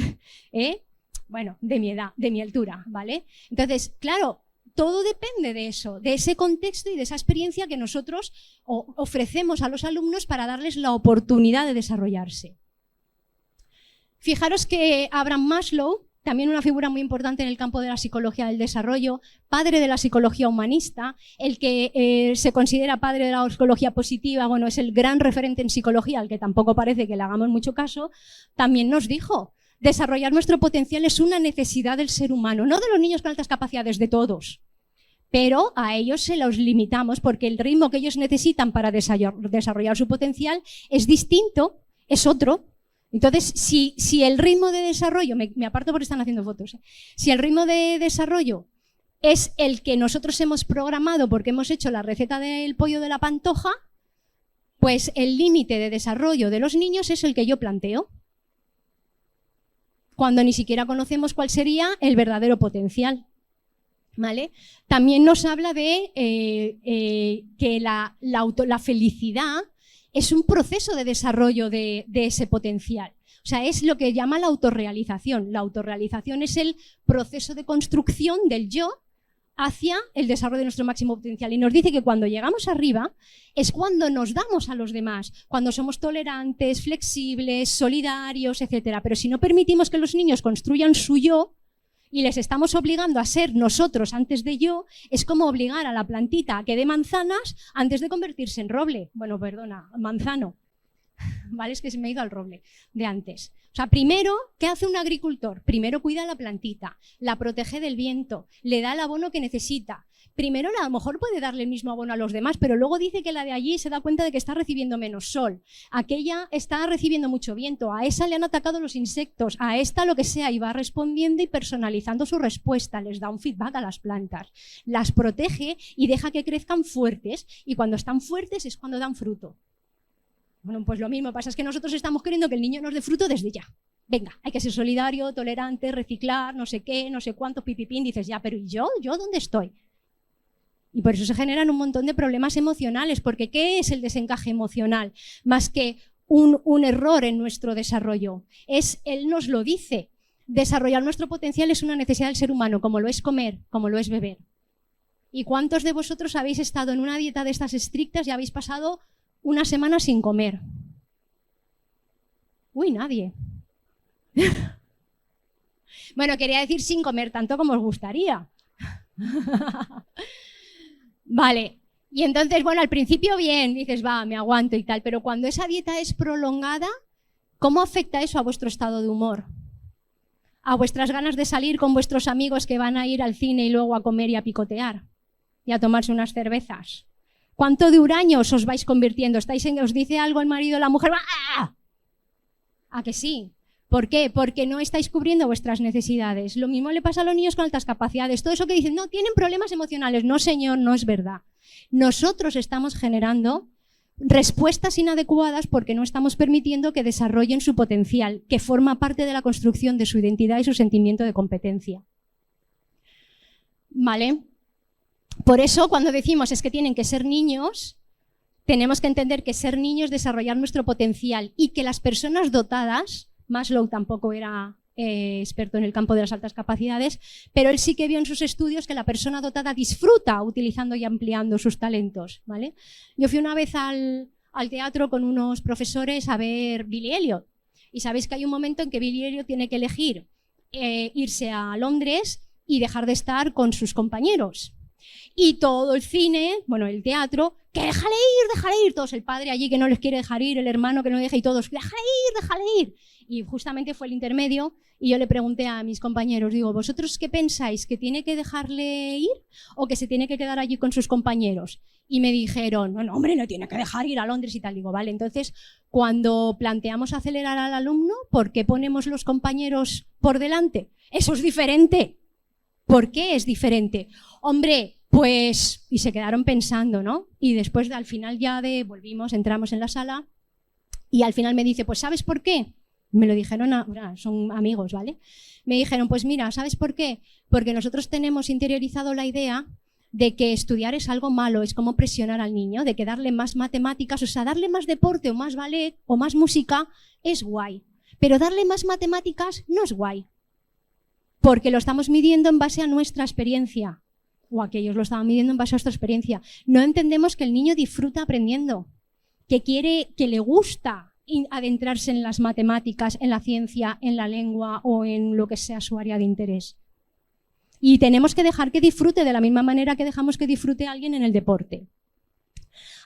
Bueno, de mi edad, de mi altura, ¿vale? Entonces, claro, todo depende de eso, de ese contexto y de esa experiencia que nosotros ofrecemos a los alumnos para darles la oportunidad de desarrollarse. Fijaros que Abraham Maslow, también una figura muy importante en el campo de la psicología del desarrollo, padre de la psicología humanista, el que se considera padre de la psicología positiva, bueno, es el gran referente en psicología, al que tampoco parece que le hagamos mucho caso, también nos dijo, desarrollar nuestro potencial es una necesidad del ser humano, no de los niños con altas capacidades, de todos, pero a ellos se los limitamos porque el ritmo que ellos necesitan para desarrollar su potencial es distinto, es otro. Entonces, si el ritmo de desarrollo, me aparto porque están haciendo fotos, si el ritmo de desarrollo es el que nosotros hemos programado porque hemos hecho la receta del pollo de la Pantoja, pues el límite de desarrollo de los niños es el que yo planteo, cuando ni siquiera conocemos cuál sería el verdadero potencial, ¿vale? También nos habla de que la felicidad es un proceso de desarrollo de ese potencial. O sea, es lo que llama la autorrealización. La autorrealización es el proceso de construcción del yo hacia el desarrollo de nuestro máximo potencial. Y nos dice que cuando llegamos arriba es cuando nos damos a los demás, cuando somos tolerantes, flexibles, solidarios, etc. Pero si no permitimos que los niños construyan su yo, y les estamos obligando a ser nosotros antes de yo, es como obligar a la plantita a que dé manzanas antes de convertirse en roble. Bueno, perdona, manzano. Vale, es que se me ha ido al roble de antes. O sea, primero, ¿qué hace un agricultor? Primero cuida la plantita, la protege del viento, le da el abono que necesita. Primero, a lo mejor puede darle el mismo abono a los demás, pero luego dice que la de allí se da cuenta de que está recibiendo menos sol. Aquella está recibiendo mucho viento, a esa le han atacado los insectos, a esta lo que sea, y va respondiendo y personalizando su respuesta, les da un feedback a las plantas, las protege y deja que crezcan fuertes, y cuando están fuertes es cuando dan fruto. Bueno, pues lo mismo pasa, es que nosotros estamos queriendo que el niño nos dé fruto desde ya. Venga, hay que ser solidario, tolerante, reciclar, no sé qué, no sé cuántos, pipipín. Dices, ya, pero ¿y yo? ¿Yo dónde estoy? Y por eso se generan un montón de problemas emocionales, porque ¿qué es el desencaje emocional? Más que un error en nuestro desarrollo. Él nos lo dice. Desarrollar nuestro potencial es una necesidad del ser humano, como lo es comer, como lo es beber. ¿Y cuántos de vosotros habéis estado en una dieta de estas estrictas y habéis pasado una semana sin comer? Uy, nadie. Bueno, quería decir sin comer tanto como os gustaría. Vale, y entonces, bueno, al principio bien, dices, va, me aguanto y tal, pero cuando esa dieta es prolongada, ¿cómo afecta eso a vuestro estado de humor? A vuestras ganas de salir con vuestros amigos que van a ir al cine y luego a comer y a picotear y a tomarse unas cervezas. ¿Cuánto de huraños os vais convirtiendo? ¿Os dice algo el marido o la mujer? ¡Ah! ¿A que sí? ¿Por qué? Porque no estáis cubriendo vuestras necesidades. Lo mismo le pasa a los niños con altas capacidades. Todo eso que dicen, no, tienen problemas emocionales. No, señor, no es verdad. Nosotros estamos generando respuestas inadecuadas porque no estamos permitiendo que desarrollen su potencial, que forma parte de la construcción de su identidad y su sentimiento de competencia. ¿Vale? Por eso, cuando decimos es que tienen que ser niños, tenemos que entender que ser niños es desarrollar nuestro potencial y que las personas dotadas, Maslow tampoco era experto en el campo de las altas capacidades, pero él sí que vio en sus estudios que la persona dotada disfruta utilizando y ampliando sus talentos, ¿vale? Yo fui una vez al teatro con unos profesores a ver Billy Elliot y sabéis que hay un momento en que Billy Elliot tiene que elegir irse a Londres y dejar de estar con sus compañeros. Y todo el cine, bueno, el teatro, que déjale ir, todos, el padre allí que no les quiere dejar ir, el hermano que no deja y todos, déjale ir. Y justamente fue el intermedio y yo le pregunté a mis compañeros, digo, ¿vosotros qué pensáis? ¿Que tiene que dejarle ir o que se tiene que quedar allí con sus compañeros? Y me dijeron, no, hombre, no tiene que dejar ir a Londres y tal. Digo, vale, entonces, cuando planteamos acelerar al alumno, ¿por qué ponemos los compañeros por delante? Eso es diferente. ¿Por qué es diferente? Hombre, pues, y se quedaron pensando, ¿no? Y después, al final ya volvimos, entramos en la sala y al final me dice, pues, ¿sabes por qué? Me lo dijeron, son amigos, ¿vale? Me dijeron, pues mira, ¿sabes por qué? Porque nosotros tenemos interiorizado la idea de que estudiar es algo malo, es como presionar al niño, de que darle más matemáticas, o sea, darle más deporte o más ballet o más música es guay, pero darle más matemáticas no es guay, porque lo estamos midiendo en base a nuestra experiencia, o aquellos lo estaban midiendo en base a nuestra experiencia. No entendemos que el niño disfruta aprendiendo, que quiere, que le gusta adentrarse en las matemáticas, en la ciencia, en la lengua o en lo que sea su área de interés. Y tenemos que dejar que disfrute de la misma manera que dejamos que disfrute a alguien en el deporte.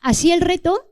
Así el reto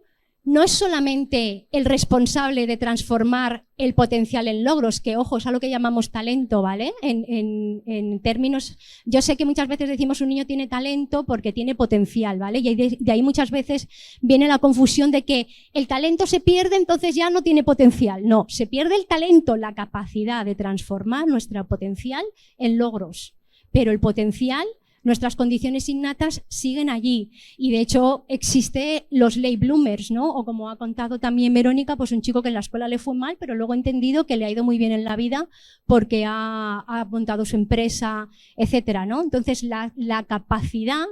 no es solamente el responsable de transformar el potencial en logros, que ojo, es a lo que llamamos talento, ¿vale? En términos, yo sé que muchas veces decimos un niño tiene talento porque tiene potencial, ¿vale? Y de ahí muchas veces viene la confusión de que el talento se pierde, entonces ya no tiene potencial. No, se pierde el talento, la capacidad de transformar nuestro potencial en logros, pero el potencial, nuestras condiciones innatas siguen allí y de hecho existe los late bloomers, ¿no? O como ha contado también Verónica, pues un chico que en la escuela le fue mal, pero luego ha entendido que le ha ido muy bien en la vida porque ha montado su empresa, etcétera, ¿no? Entonces la capacidad,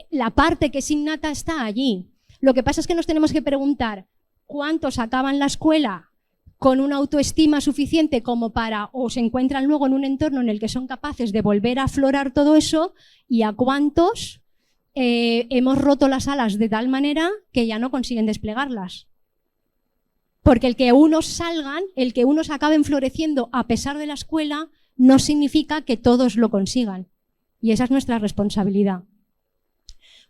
la parte que es innata está allí. Lo que pasa es que nos tenemos que preguntar ¿cuántos acaban la escuela con una autoestima suficiente como para, o se encuentran luego en un entorno en el que son capaces de volver a aflorar todo eso, y a cuántos hemos roto las alas de tal manera que ya no consiguen desplegarlas? Porque el que unos salgan, el que unos acaben floreciendo a pesar de la escuela, no significa que todos lo consigan. Y esa es nuestra responsabilidad.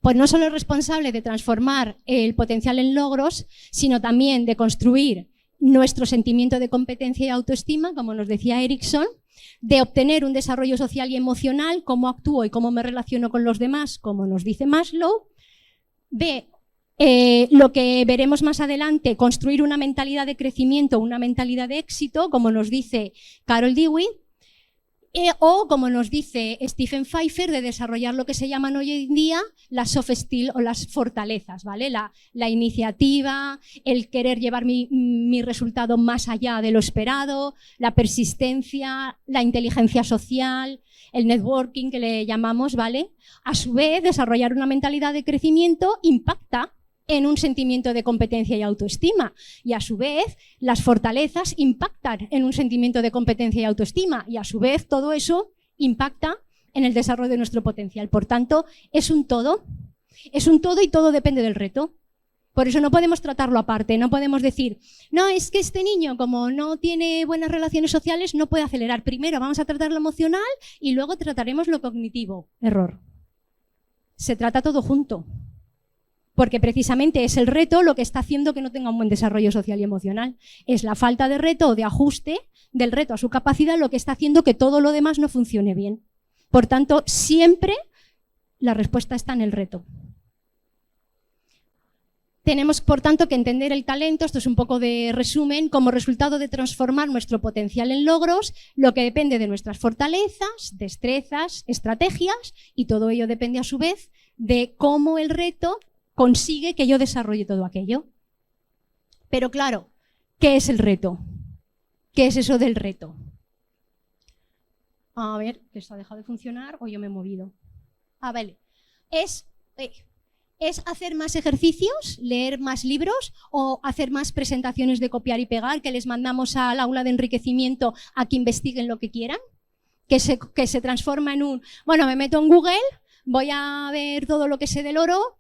Pues no solo es responsable de transformar el potencial en logros, sino también de construir nuestro sentimiento de competencia y autoestima, como nos decía Erickson, de obtener un desarrollo social y emocional, cómo actúo y cómo me relaciono con los demás, como nos dice Maslow, de lo que veremos más adelante, construir una mentalidad de crecimiento, una mentalidad de éxito, como nos dice Carol Dweck, o como nos dice Stephen Pfeiffer, de desarrollar lo que se llaman hoy en día las soft skills o las fortalezas, ¿vale? La iniciativa, el querer llevar mi resultado más allá de lo esperado, la persistencia, la inteligencia social, el networking que le llamamos, ¿vale? A su vez, desarrollar una mentalidad de crecimiento impacta en un sentimiento de competencia y autoestima. Y a su vez, las fortalezas impactan en un sentimiento de competencia y autoestima. Y a su vez, todo eso impacta en el desarrollo de nuestro potencial. Por tanto, es un todo. Es un todo y todo depende del reto. Por eso no podemos tratarlo aparte. No podemos decir, no, es que este niño, como no tiene buenas relaciones sociales, no puede acelerar. Primero vamos a tratar lo emocional y luego trataremos lo cognitivo. Error. Se trata todo junto. Porque precisamente es el reto lo que está haciendo que no tenga un buen desarrollo social y emocional. Es la falta de reto o de ajuste del reto a su capacidad lo que está haciendo que todo lo demás no funcione bien. Por tanto, siempre la respuesta está en el reto. Tenemos, por tanto, que entender el talento, esto es un poco de resumen, como resultado de transformar nuestro potencial en logros, lo que depende de nuestras fortalezas, destrezas, estrategias, y todo ello depende a su vez de cómo el reto consigue que yo desarrolle todo aquello. Pero claro, ¿qué es el reto? ¿Qué es eso del reto? A ver, que esto ha dejado de funcionar o yo me he movido. Ah, vale. ¿Es hacer más ejercicios, leer más libros o hacer más presentaciones de copiar y pegar que les mandamos al aula de enriquecimiento a que investiguen lo que quieran? Que se transforma en un, bueno, me meto en Google, voy a ver todo lo que sé del oro,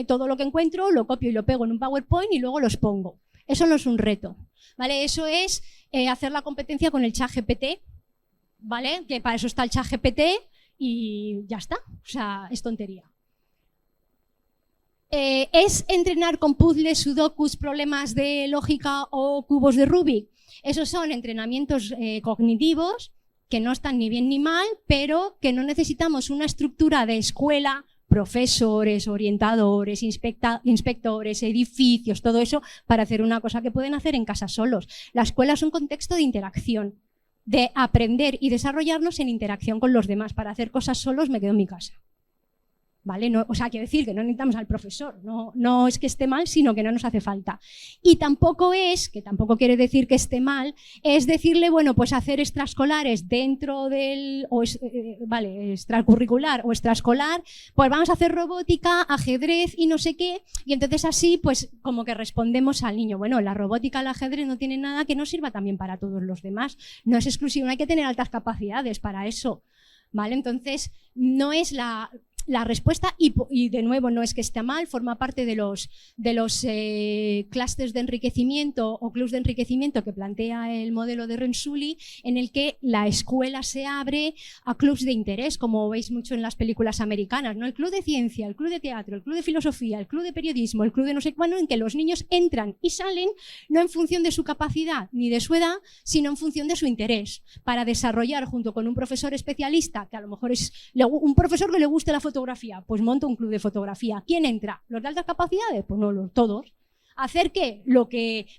todo lo que encuentro, lo copio y lo pego en un PowerPoint y luego los pongo. Eso no es un reto, ¿vale? Eso es hacer la competencia con el ChatGPT, ¿vale? Que para eso está el ChatGPT y ya está, o sea, es tontería. ¿Es entrenar con puzzles, sudokus, problemas de lógica o cubos de Rubik? Esos son entrenamientos cognitivos que no están ni bien ni mal, pero que no necesitamos una estructura de escuela, profesores, orientadores, inspectores, edificios, todo eso para hacer una cosa que pueden hacer en casa solos. La escuela es un contexto de interacción, de aprender y desarrollarnos en interacción con los demás. Para hacer cosas solos me quedo en mi casa. ¿Vale? No, o sea, quiero decir que no necesitamos al profesor, no es que esté mal, sino que no nos hace falta. Y tampoco quiere decir que esté mal, es decirle, bueno, pues hacer extraescolares dentro del, extracurricular o extraescolar, pues vamos a hacer robótica, ajedrez y no sé qué, y entonces así, pues como que respondemos al niño, bueno, la robótica, el ajedrez no tiene nada que no sirva también para todos los demás, no es exclusivo, no hay que tener altas capacidades para eso, ¿vale? Entonces, no es la respuesta, y de nuevo no es que esté mal, forma parte de los clústeres de enriquecimiento o clubs de enriquecimiento que plantea el modelo de Renzulli, en el que la escuela se abre a clubs de interés, como veis mucho en las películas americanas, ¿no? El club de ciencia, el club de teatro, el club de filosofía, el club de periodismo, el club de no sé cuándo, en que los niños entran y salen no en función de su capacidad ni de su edad, sino en función de su interés, para desarrollar junto con un profesor especialista, que a lo mejor es un profesor que le guste la fotografía, pues monta un club de fotografía. ¿Quién entra? ¿Los de altas capacidades? Pues no, todos. ¿Hacer qué?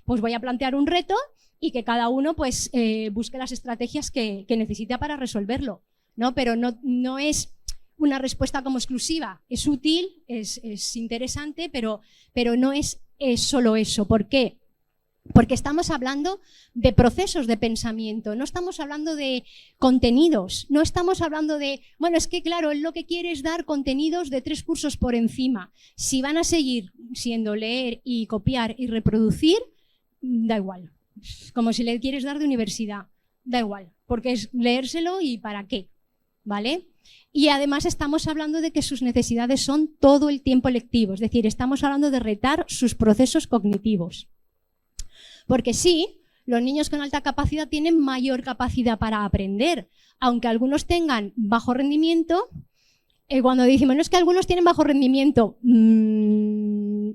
Pues voy a plantear un reto y que cada uno pues busque las estrategias que necesita para resolverlo, ¿no? Pero no es una respuesta como exclusiva. Es útil, es interesante, pero no es solo eso. ¿Por qué? Porque estamos hablando de procesos de pensamiento, no estamos hablando de contenidos, no estamos hablando de, bueno, es que claro, él lo que quiere es dar contenidos de 3 cursos por encima. Si van a seguir siendo leer y copiar y reproducir, da igual. Como si le quieres dar de universidad, da igual, porque es leérselo y para qué, ¿vale? Y además estamos hablando de que sus necesidades son todo el tiempo lectivo, es decir, estamos hablando de retar sus procesos cognitivos. Porque sí, los niños con alta capacidad tienen mayor capacidad para aprender, aunque algunos tengan bajo rendimiento. Cuando decimos, no es que algunos tienen bajo rendimiento,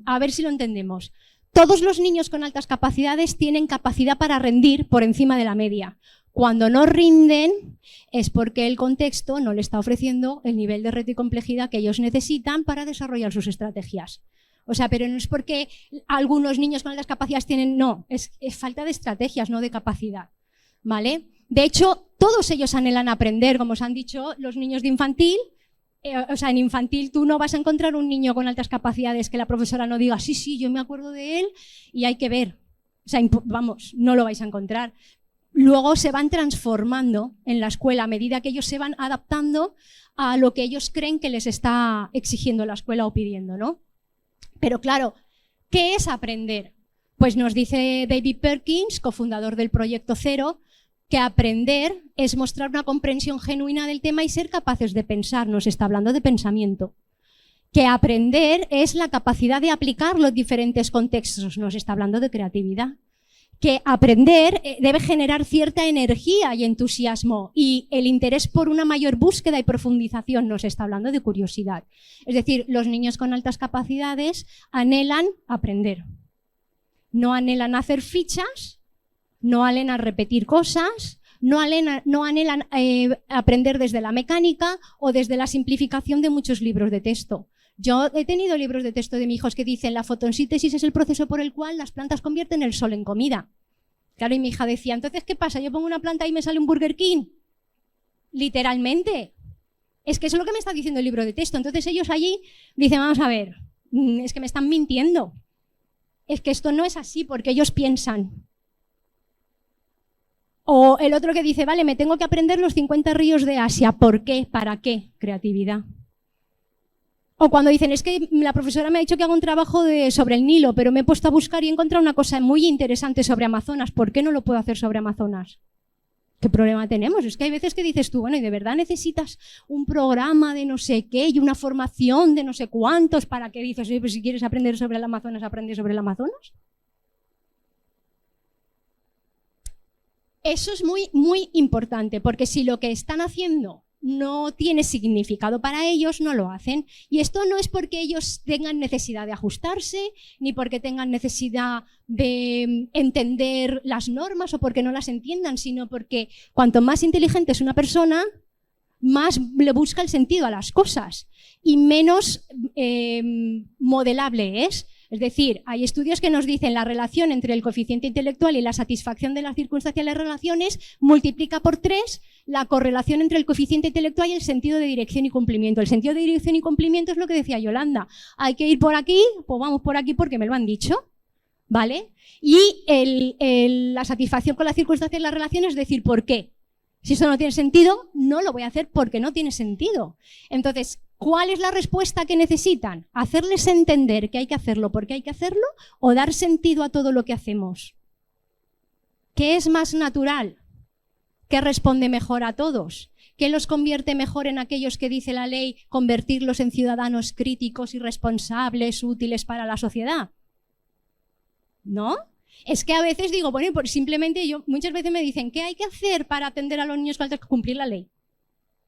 a ver si lo entendemos. Todos los niños con altas capacidades tienen capacidad para rendir por encima de la media. Cuando no rinden es porque el contexto no le está ofreciendo el nivel de reto y complejidad que ellos necesitan para desarrollar sus estrategias. O sea, pero no es porque algunos niños con altas capacidades tienen, no, es falta de estrategias, no de capacidad, ¿vale? De hecho, todos ellos anhelan aprender, como os han dicho los niños de infantil. O sea, en infantil tú no vas a encontrar un niño con altas capacidades que la profesora no diga, sí, yo me acuerdo de él y hay que ver. O sea, vamos, no lo vais a encontrar. Luego se van transformando en la escuela a medida que ellos se van adaptando a lo que ellos creen que les está exigiendo la escuela o pidiendo, ¿no? Pero claro, ¿qué es aprender? Pues nos dice David Perkins, cofundador del Proyecto Cero, que aprender es mostrar una comprensión genuina del tema y ser capaces de pensar. Nos está hablando de pensamiento. Que aprender es la capacidad de aplicar los diferentes contextos. Nos está hablando de creatividad. Que aprender debe generar cierta energía y entusiasmo, y el interés por una mayor búsqueda y profundización. Nos está hablando de curiosidad. Es decir, los niños con altas capacidades anhelan aprender. No anhelan hacer fichas, no anhelan repetir cosas, no anhelan aprender desde la mecánica o desde la simplificación de muchos libros de texto. Yo he tenido libros de texto de mis hijos que dicen la fotosíntesis es el proceso por el cual las plantas convierten el sol en comida. Claro, y mi hija decía, entonces, ¿qué pasa? Yo pongo una planta y me sale un Burger King. Literalmente. Es que eso es lo que me está diciendo el libro de texto. Entonces ellos allí dicen, vamos a ver, es que me están mintiendo. Es que esto no es así porque ellos piensan. O el otro que dice, vale, me tengo que aprender los 50 ríos de Asia. ¿Por qué? ¿Para qué? Creatividad. O cuando dicen, es que la profesora me ha dicho que hago un trabajo sobre el Nilo, pero me he puesto a buscar y he encontrado una cosa muy interesante sobre Amazonas. ¿Por qué no lo puedo hacer sobre Amazonas? ¿Qué problema tenemos? Es que hay veces que dices tú, bueno, ¿y de verdad necesitas un programa de no sé qué y una formación de no sé cuántos para que dices, oye, pues si quieres aprender sobre el Amazonas, aprende sobre el Amazonas? Eso es muy, muy importante, porque si lo que están haciendo no tiene significado para ellos, no lo hacen. Y esto no es porque ellos tengan necesidad de ajustarse, ni porque tengan necesidad de entender las normas o porque no las entiendan, sino porque cuanto más inteligente es una persona, más le busca el sentido a las cosas y menos modelable es. Es decir, hay estudios que nos dicen la relación entre el coeficiente intelectual y la satisfacción de las circunstanciales relaciones multiplica por 3 la correlación entre el coeficiente intelectual y el sentido de dirección y cumplimiento. El sentido de dirección y cumplimiento es lo que decía Yolanda. Hay que ir por aquí, pues vamos por aquí porque me lo han dicho, ¿vale? Y la satisfacción con las circunstancias y las relaciones es decir, ¿por qué? Si eso no tiene sentido, no lo voy a hacer porque no tiene sentido. Entonces, ¿cuál es la respuesta que necesitan? ¿Hacerles entender que hay que hacerlo porque hay que hacerlo o dar sentido a todo lo que hacemos? ¿Qué es más natural? ¿Qué responde mejor a todos? ¿Qué los convierte mejor en aquellos que dice la ley convertirlos en ciudadanos críticos y responsables, útiles para la sociedad? ¿No? Es que a veces digo, bueno, simplemente muchas veces me dicen, ¿qué hay que hacer para atender a los niños con autismo? Cumplir la ley.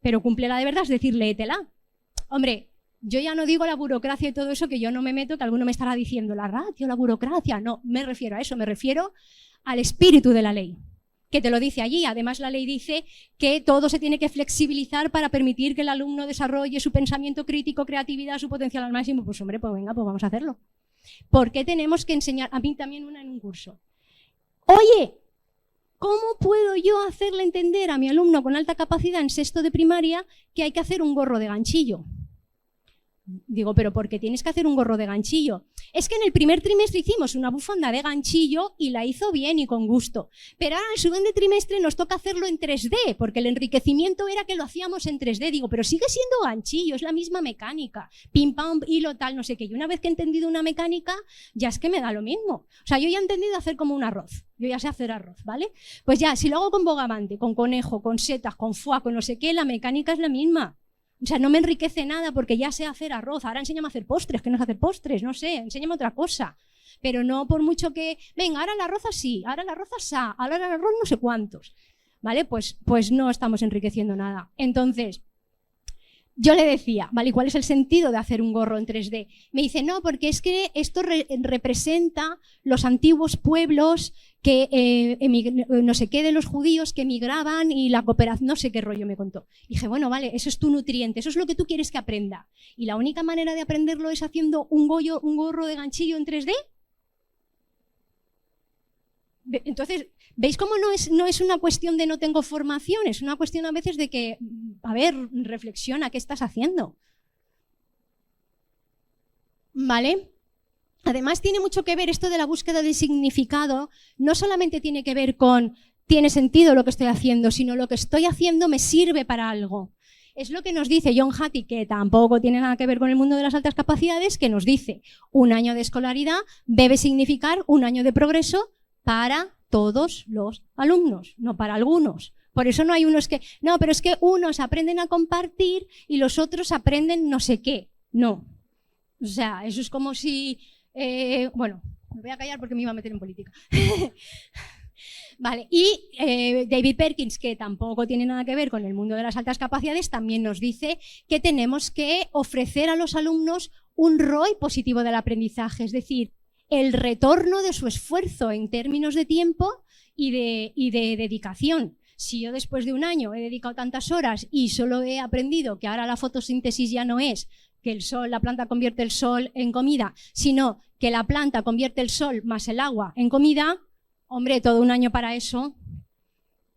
Pero cumplirla de verdad, es decir, léetela. Hombre, yo ya no digo la burocracia y todo eso, que yo no me meto, que alguno me estará diciendo la ratio, la burocracia. No, me refiero a eso, me refiero al espíritu de la ley, que te lo dice allí. Además, la ley dice que todo se tiene que flexibilizar para permitir que el alumno desarrolle su pensamiento crítico, creatividad, su potencial al máximo. Pues hombre, pues venga, pues vamos a hacerlo. ¿Por qué tenemos que enseñar? A mí también una en un curso. Oye, ¿cómo puedo yo hacerle entender a mi alumno con alta capacidad en sexto de primaria que hay que hacer un gorro de ganchillo? Digo, ¿pero por qué tienes que hacer un gorro de ganchillo? Es que en el primer trimestre hicimos una bufanda de ganchillo y la hizo bien y con gusto. Pero ahora en el segundo trimestre nos toca hacerlo en 3D, porque el enriquecimiento era que lo hacíamos en 3D. Digo, pero sigue siendo ganchillo, es la misma mecánica. Pim, pam, hilo, tal, no sé qué. Y una vez que he entendido una mecánica, ya es que me da lo mismo. O sea, yo ya he entendido hacer como un arroz. Yo ya sé hacer arroz, ¿vale? Pues ya, si lo hago con bogavante, con conejo, con setas, con foie, con no sé qué, la mecánica es la misma. O sea, no me enriquece nada porque ya sé hacer arroz. Ahora enséñame a hacer postres, que no sé hacer postres, no sé, enséñame otra cosa. Pero no por mucho que, venga, ahora el arroz así, ahora el arroz asá, ahora el arroz no sé cuántos. ¿Vale? Pues no estamos enriqueciendo nada. Entonces, yo le decía, ¿vale? ¿Y cuál es el sentido de hacer un gorro en 3D? Me dice, no, porque es que esto representa los antiguos pueblos que no sé qué de los judíos que emigraban y la cooperación, no sé qué rollo me contó. Y dije, bueno, vale, eso es tu nutriente, eso es lo que tú quieres que aprenda. ¿Y la única manera de aprenderlo es haciendo un gorro de ganchillo en 3D? Entonces, ¿veis cómo no es una cuestión de no tengo formación? Es una cuestión a veces de que, a ver, reflexiona, ¿qué estás haciendo? ¿Vale? Además, tiene mucho que ver esto de la búsqueda de significado, no solamente tiene que ver con tiene sentido lo que estoy haciendo, sino lo que estoy haciendo me sirve para algo. Es lo que nos dice John Hattie, que tampoco tiene nada que ver con el mundo de las altas capacidades, que nos dice, un año de escolaridad debe significar un año de progreso para todos los alumnos, no para algunos. Por eso no hay unos que, no, pero es que unos aprenden a compartir y los otros aprenden no sé qué. No. O sea, eso es como si... bueno, me voy a callar porque me iba a meter en política. Vale, y David Perkins, que tampoco tiene nada que ver con el mundo de las altas capacidades, también nos dice que tenemos que ofrecer a los alumnos un ROI positivo del aprendizaje, es decir, el retorno de su esfuerzo en términos de tiempo y de dedicación. Si yo después de un año he dedicado tantas horas y solo he aprendido que ahora la fotosíntesis ya no es que el sol, la planta convierte el sol en comida, sino que la planta convierte el sol más el agua en comida, hombre, todo un año para eso,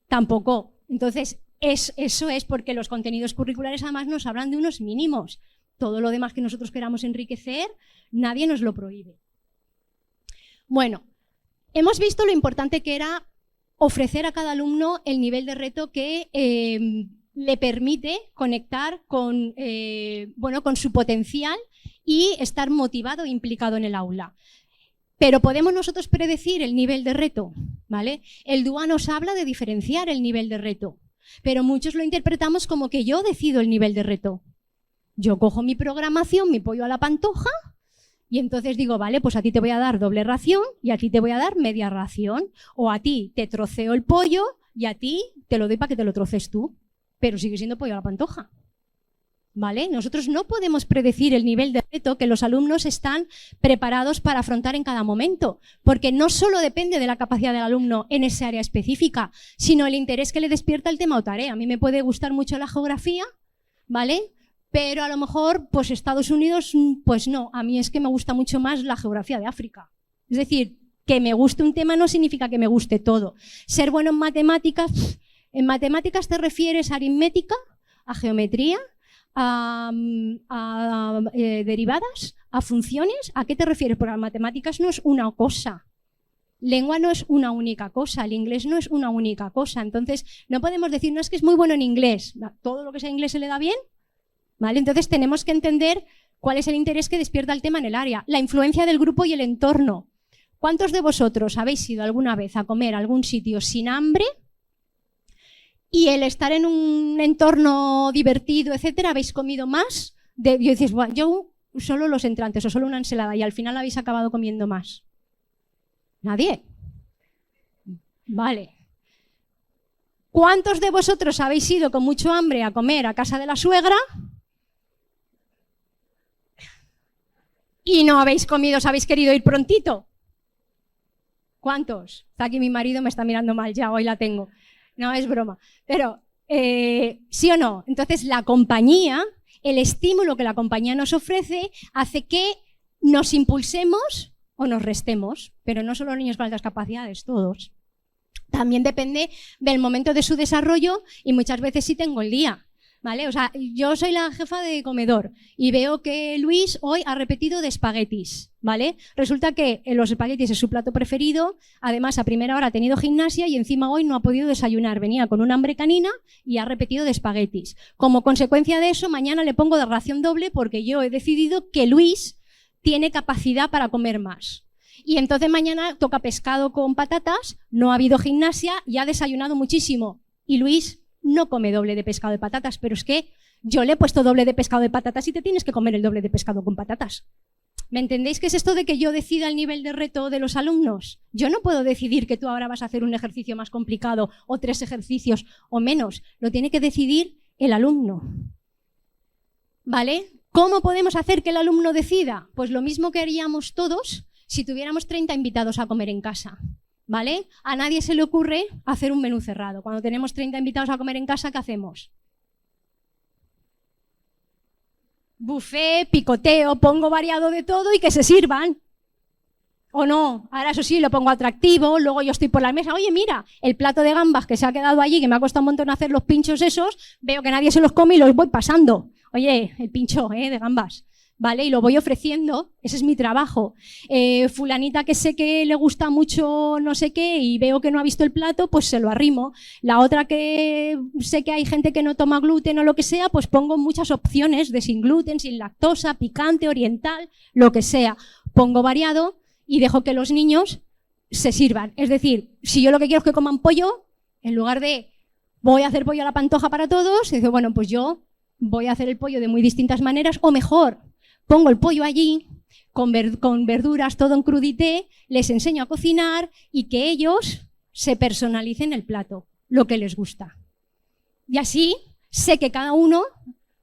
tampoco. Entonces, eso es porque los contenidos curriculares además nos hablan de unos mínimos. Todo lo demás que nosotros queramos enriquecer, nadie nos lo prohíbe. Bueno, hemos visto lo importante que era ofrecer a cada alumno el nivel de reto que le permite conectar con, con su potencial y estar motivado e implicado en el aula. Pero ¿podemos nosotros predecir el nivel de reto? ¿Vale? El DUA nos habla de diferenciar el nivel de reto, pero muchos lo interpretamos como que yo decido el nivel de reto. Yo cojo mi programación, mi pollo a la pantoja, y entonces digo, vale, pues a ti te voy a dar doble ración y a ti te voy a dar media ración. O a ti te troceo el pollo y a ti te lo doy para que te lo troces tú. Pero sigue siendo pollo a la pantoja. ¿Vale? Nosotros no podemos predecir el nivel de reto que los alumnos están preparados para afrontar en cada momento. Porque no solo depende de la capacidad del alumno en esa área específica, sino el interés que le despierta el tema o tarea. A mí me puede gustar mucho la geografía, ¿vale? Pero a lo mejor, pues Estados Unidos, pues no. A mí es que me gusta mucho más la geografía de África. Es decir, que me guste un tema no significa que me guste todo. Ser bueno en matemáticas te refieres a aritmética, a geometría, a derivadas, a funciones. ¿A qué te refieres? Porque las matemáticas no es una cosa. Lengua no es una única cosa, el inglés no es una única cosa. Entonces, no podemos decir, no, es que es muy bueno en inglés. ¿Todo lo que sea inglés se le da bien? ¿Vale? Entonces tenemos que entender cuál es el interés que despierta el tema en el área, la influencia del grupo y el entorno. ¿Cuántos de vosotros habéis ido alguna vez a comer a algún sitio sin hambre y el estar en un entorno divertido, etcétera, habéis comido más? Y dices, bueno, yo solo los entrantes o solo una ensalada y al final habéis acabado comiendo más. ¿Nadie? Vale. ¿Cuántos de vosotros habéis ido con mucho hambre a comer a casa de la suegra y no habéis comido, os habéis querido ir prontito? ¿Cuántos? Está aquí mi marido, me está mirando mal, ya hoy la tengo. No, es broma. Pero, ¿sí o no? Entonces, la compañía, el estímulo que la compañía nos ofrece, hace que nos impulsemos o nos restemos. Pero no solo niños con altas capacidades, todos. También depende del momento de su desarrollo y muchas veces sí tengo el día. ¿Vale? O sea, yo soy la jefa de comedor y veo que Luis hoy ha repetido de espaguetis, ¿vale? Resulta que los espaguetis es su plato preferido, además a primera hora ha tenido gimnasia y encima hoy no ha podido desayunar, venía con un hambre canina y ha repetido de espaguetis. Como consecuencia de eso, mañana le pongo de ración doble porque yo he decidido que Luis tiene capacidad para comer más. Y entonces mañana toca pescado con patatas, no ha habido gimnasia y ha desayunado muchísimo. Y Luis no come doble de pescado de patatas, pero es que yo le he puesto doble de pescado de patatas y te tienes que comer el doble de pescado con patatas. ¿Me entendéis qué es esto de que yo decida el nivel de reto de los alumnos? Yo no puedo decidir que tú ahora vas a hacer un ejercicio más complicado o 3 ejercicios o menos. Lo tiene que decidir el alumno. ¿Vale? ¿Cómo podemos hacer que el alumno decida? Pues lo mismo que haríamos todos si tuviéramos 30 invitados a comer en casa. ¿Vale? A nadie se le ocurre hacer un menú cerrado. Cuando tenemos 30 invitados a comer en casa, ¿qué hacemos? Buffet, picoteo, pongo variado de todo y que se sirvan. ¿O no? Ahora eso sí, lo pongo atractivo, luego yo estoy por la mesa. Oye, mira, el plato de gambas que se ha quedado allí, que me ha costado un montón hacer los pinchos esos, veo que nadie se los come y los voy pasando. Oye, el pincho de gambas. ¿Vale? Y lo voy ofreciendo, ese es mi trabajo. Fulanita que sé que le gusta mucho no sé qué y veo que no ha visto el plato, pues se lo arrimo. La otra que sé que hay gente que no toma gluten o lo que sea, pues pongo muchas opciones de sin gluten, sin lactosa, picante, oriental, lo que sea. Pongo variado y dejo que los niños se sirvan. Es decir, si yo lo que quiero es que coman pollo, en lugar de voy a hacer pollo a la pantoja para todos, digo, bueno, pues yo voy a hacer el pollo de muy distintas maneras o mejor. Pongo el pollo allí, con verduras, todo en crudité, les enseño a cocinar y que ellos se personalicen el plato, lo que les gusta. Y así sé que cada uno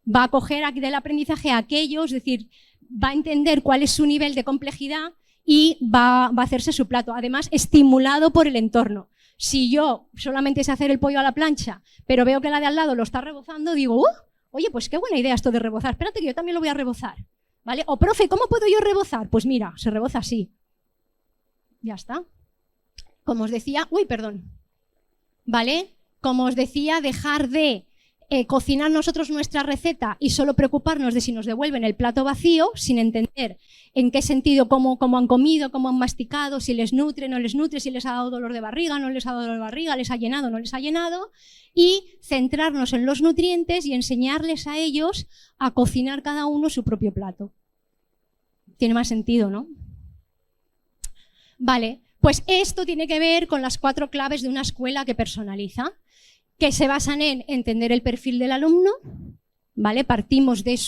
va a coger del aprendizaje a aquello, es decir, va a entender cuál es su nivel de complejidad y va a hacerse su plato, además estimulado por el entorno. Si yo solamente sé hacer el pollo a la plancha, pero veo que la de al lado lo está rebozando, digo, oye, pues qué buena idea esto de rebozar. Espérate que yo también lo voy a rebozar. ¿Vale? O, profe, ¿cómo puedo yo rebozar? Pues mira, se reboza así. Ya está. Como os decía, ¿vale? Como os decía, dejar de cocinar nosotros nuestra receta y solo preocuparnos de si nos devuelven el plato vacío, sin entender en qué sentido, cómo han comido, cómo han masticado, si les nutre, no les nutre, si les ha dado dolor de barriga, no les ha dado dolor de barriga, les ha llenado, no les ha llenado, y centrarnos en los nutrientes y enseñarles a ellos a cocinar cada uno su propio plato. Tiene más sentido, ¿no? Vale, pues esto tiene que ver con las 4 claves de una escuela que personaliza, que se basan en entender el perfil del alumno, ¿vale? Partimos de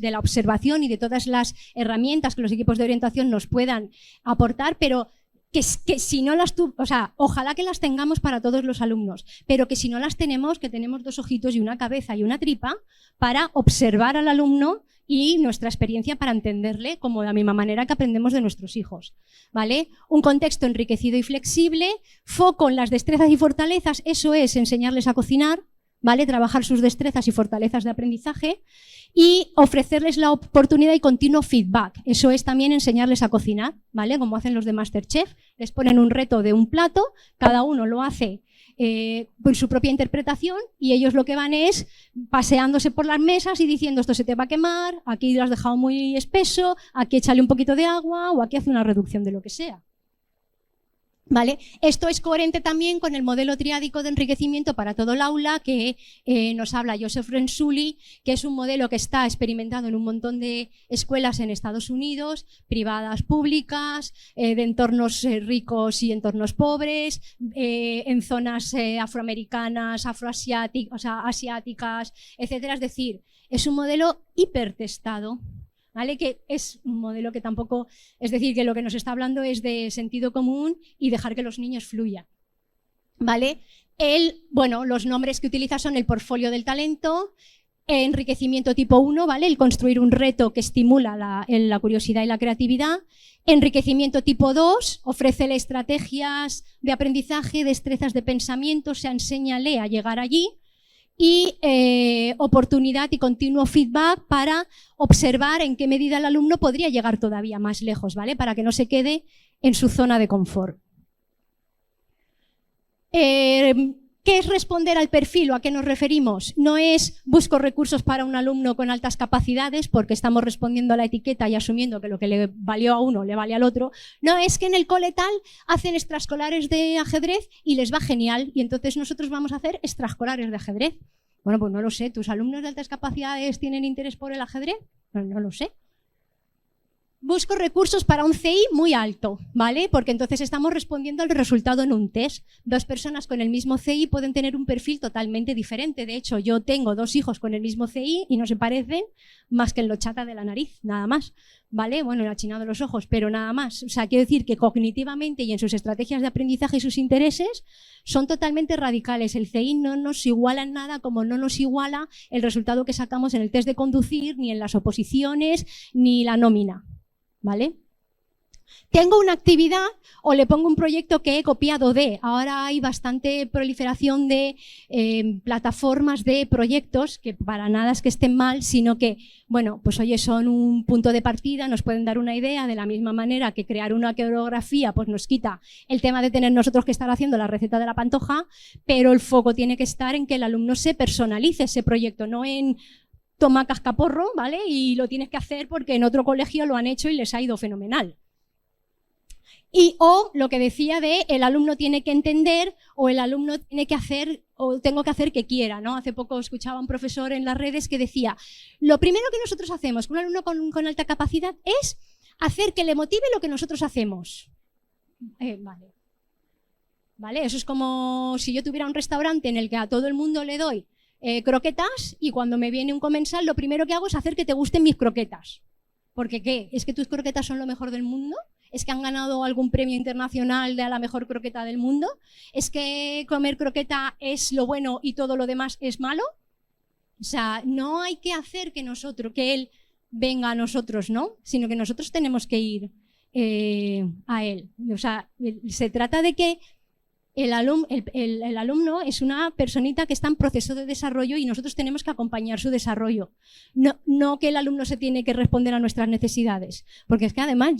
la observación y de todas las herramientas que los equipos de orientación nos puedan aportar, pero que si no las ojalá que las tengamos para todos los alumnos, pero que si no las tenemos, que tenemos 2 ojitos y una cabeza y una tripa para observar al alumno y nuestra experiencia para entenderle como de la misma manera que aprendemos de nuestros hijos, ¿vale? Un contexto enriquecido y flexible, foco en las destrezas y fortalezas, eso es enseñarles a cocinar, ¿vale? Trabajar sus destrezas y fortalezas de aprendizaje y ofrecerles la oportunidad y continuo feedback, eso es también enseñarles a cocinar, ¿vale? Como hacen los de MasterChef, les ponen un reto de un plato, cada uno lo hace con su propia interpretación y ellos lo que van es paseándose por las mesas y diciendo esto se te va a quemar, aquí lo has dejado muy espeso, aquí échale un poquito de agua o aquí hace una reducción de lo que sea. ¿Vale? Esto es coherente también con el modelo triádico de enriquecimiento para todo el aula que nos habla Joseph Renzulli, que es un modelo que está experimentado en un montón de escuelas en Estados Unidos, privadas, públicas, de entornos ricos y entornos pobres, en zonas afroamericanas, afroasiáticas, asiáticas, etcétera. Es decir, es un modelo hipertestado. ¿Vale? Que es un modelo que tampoco, es decir, que lo que nos está hablando es de sentido común y dejar que los niños fluyan. ¿Vale? Los nombres que utiliza son el portfolio del talento, enriquecimiento tipo 1, ¿vale? El construir un reto que estimula la curiosidad y la creatividad. Enriquecimiento tipo 2, ofrécele estrategias de aprendizaje, destrezas de pensamiento, enséñale a llegar allí. Y oportunidad y continuo feedback para observar en qué medida el alumno podría llegar todavía más lejos, ¿vale? Para que no se quede en su zona de confort. ¿Qué es responder al perfil o a qué nos referimos? No es busco recursos para un alumno con altas capacidades porque estamos respondiendo a la etiqueta y asumiendo que lo que le valió a uno le vale al otro. No, es que en el cole tal hacen extraescolares de ajedrez y les va genial y entonces nosotros vamos a hacer extraescolares de ajedrez. Bueno, pues no lo sé. ¿Tus alumnos de altas capacidades tienen interés por el ajedrez? No lo sé. Busco recursos para un CI muy alto, ¿vale? Porque entonces estamos respondiendo al resultado en un test. 2 personas con el mismo CI pueden tener un perfil totalmente diferente. De hecho, yo tengo 2 hijos con el mismo CI y no se parecen más que en lo chata de la nariz, nada más, ¿vale? Bueno, el achinado de los ojos, pero nada más. O sea, quiero decir que cognitivamente y en sus estrategias de aprendizaje y sus intereses son totalmente radicales. El CI no nos iguala en nada como no nos iguala el resultado que sacamos en el test de conducir, ni en las oposiciones, ni la nómina. ¿Vale? Tengo una actividad o le pongo un proyecto que he copiado de. Ahora hay bastante proliferación de plataformas de proyectos que para nada es que estén mal, sino que, bueno, pues oye, son un punto de partida, nos pueden dar una idea de la misma manera que crear una coreografía pues nos quita el tema de tener nosotros que estar haciendo la receta de la pantoja, pero el foco tiene que estar en que el alumno se personalice ese proyecto, no en toma cascaporro, ¿vale? Y lo tienes que hacer porque en otro colegio lo han hecho y les ha ido fenomenal. O lo que decía de el alumno tiene que entender o el alumno tiene que hacer o tengo que hacer que quiera, ¿no? Hace poco escuchaba a un profesor en las redes que decía lo primero que nosotros hacemos con un alumno con alta capacidad es hacer que le motive lo que nosotros hacemos. Vale, eso es como si yo tuviera un restaurante en el que a todo el mundo le doy croquetas y cuando me viene un comensal lo primero que hago es hacer que te gusten mis croquetas. ¿Porque qué? ¿Es que tus croquetas son lo mejor del mundo? ¿Es que han ganado algún premio internacional de a la mejor croqueta del mundo? ¿Es que comer croqueta es lo bueno y todo lo demás es malo? O sea, no hay que hacer que él venga a nosotros, ¿no? Sino que nosotros tenemos que ir a él. O sea, se trata de que el alumno es una personita que está en proceso de desarrollo y nosotros tenemos que acompañar su desarrollo. No que el alumno se tiene que responder a nuestras necesidades. Porque es que además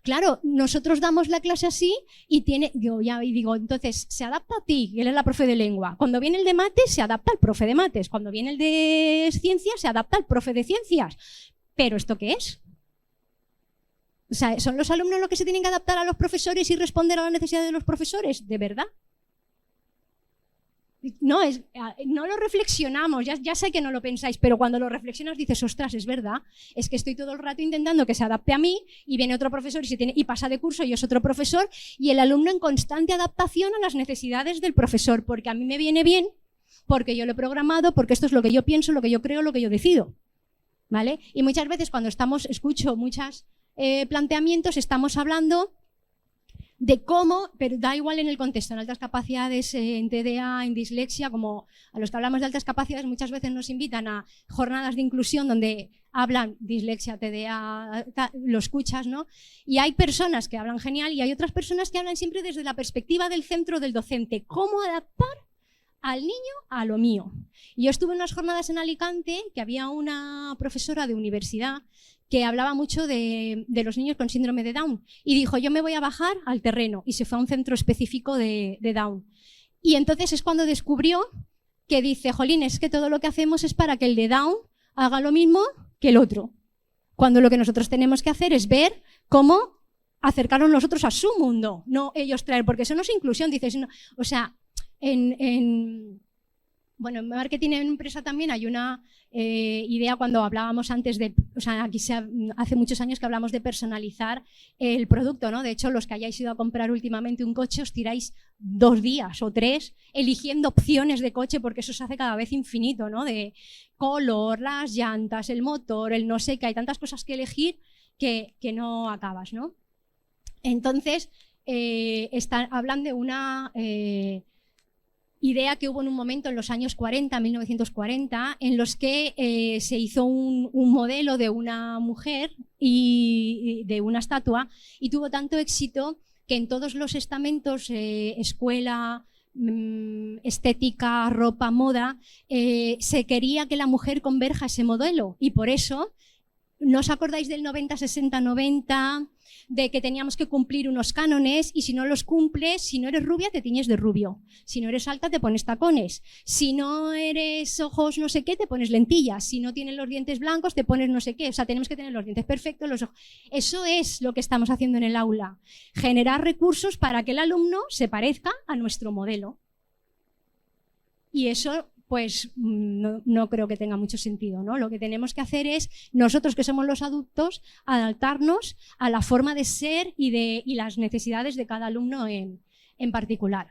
claro, nosotros damos la clase así y digo, entonces se adapta a ti, él es la profe de lengua. Cuando viene el de mates, se adapta al profe de mates. Cuando viene el de ciencias, se adapta al profe de ciencias. ¿Pero esto qué es? O sea, ¿son los alumnos los que se tienen que adaptar a los profesores y responder a las necesidades de los profesores? ¿De verdad? No lo reflexionamos, ya sé que no lo pensáis, pero cuando lo reflexionas dices, ostras, es verdad, es que estoy todo el rato intentando que se adapte a mí y viene otro profesor y pasa de curso y es otro profesor y el alumno en constante adaptación a las necesidades del profesor, porque a mí me viene bien, porque yo lo he programado, porque esto es lo que yo pienso, lo que yo creo, lo que yo decido, ¿vale? Y muchas veces cuando escucho muchos planteamientos, estamos hablando de cómo, pero da igual en el contexto, en altas capacidades, en TDA, en dislexia, como a los que hablamos de altas capacidades muchas veces nos invitan a jornadas de inclusión donde hablan dislexia, TDA, lo escuchas, ¿no? Y hay personas que hablan genial y hay otras personas que hablan siempre desde la perspectiva del centro del docente, cómo adaptar al niño a lo mío. Y yo estuve en unas jornadas en Alicante que había una profesora de universidad que hablaba mucho de los niños con síndrome de Down y dijo, yo me voy a bajar al terreno y se fue a un centro específico de Down. Y entonces es cuando descubrió que dice, jolín, es que todo lo que hacemos es para que el de Down haga lo mismo que el otro. Cuando lo que nosotros tenemos que hacer es ver cómo acercarnos nosotros a su mundo, no ellos traer, porque eso no es inclusión, dices, no, o sea, en marketing en empresa también hay una idea cuando hablábamos antes aquí hace muchos años que hablamos de personalizar el producto, ¿no? De hecho, los que hayáis ido a comprar últimamente un coche os tiráis 2 días o 3 eligiendo opciones de coche porque eso se hace cada vez infinito, ¿no? De color, las llantas, el motor, el no sé qué, hay tantas cosas que elegir que no acabas, ¿no? Entonces, hablan de una idea que hubo en un momento en los años 40, 1940, en los que se hizo un modelo de una mujer y de una estatua y tuvo tanto éxito que en todos los estamentos, escuela, estética, ropa, moda, se quería que la mujer converja a ese modelo y por eso, ¿no os acordáis del 90-60-90? De que teníamos que cumplir unos cánones y si no los cumples, si no eres rubia te tiñes de rubio, si no eres alta te pones tacones, si no eres ojos no sé qué te pones lentillas, si no tienes los dientes blancos te pones no sé qué, o sea, tenemos que tener los dientes perfectos, los ojos. Eso es lo que estamos haciendo en el aula, generar recursos para que el alumno se parezca a nuestro modelo. Y eso pues no creo que tenga mucho sentido, ¿no? Lo que tenemos que hacer es, nosotros que somos los adultos, adaptarnos a la forma de ser y las necesidades de cada alumno en particular.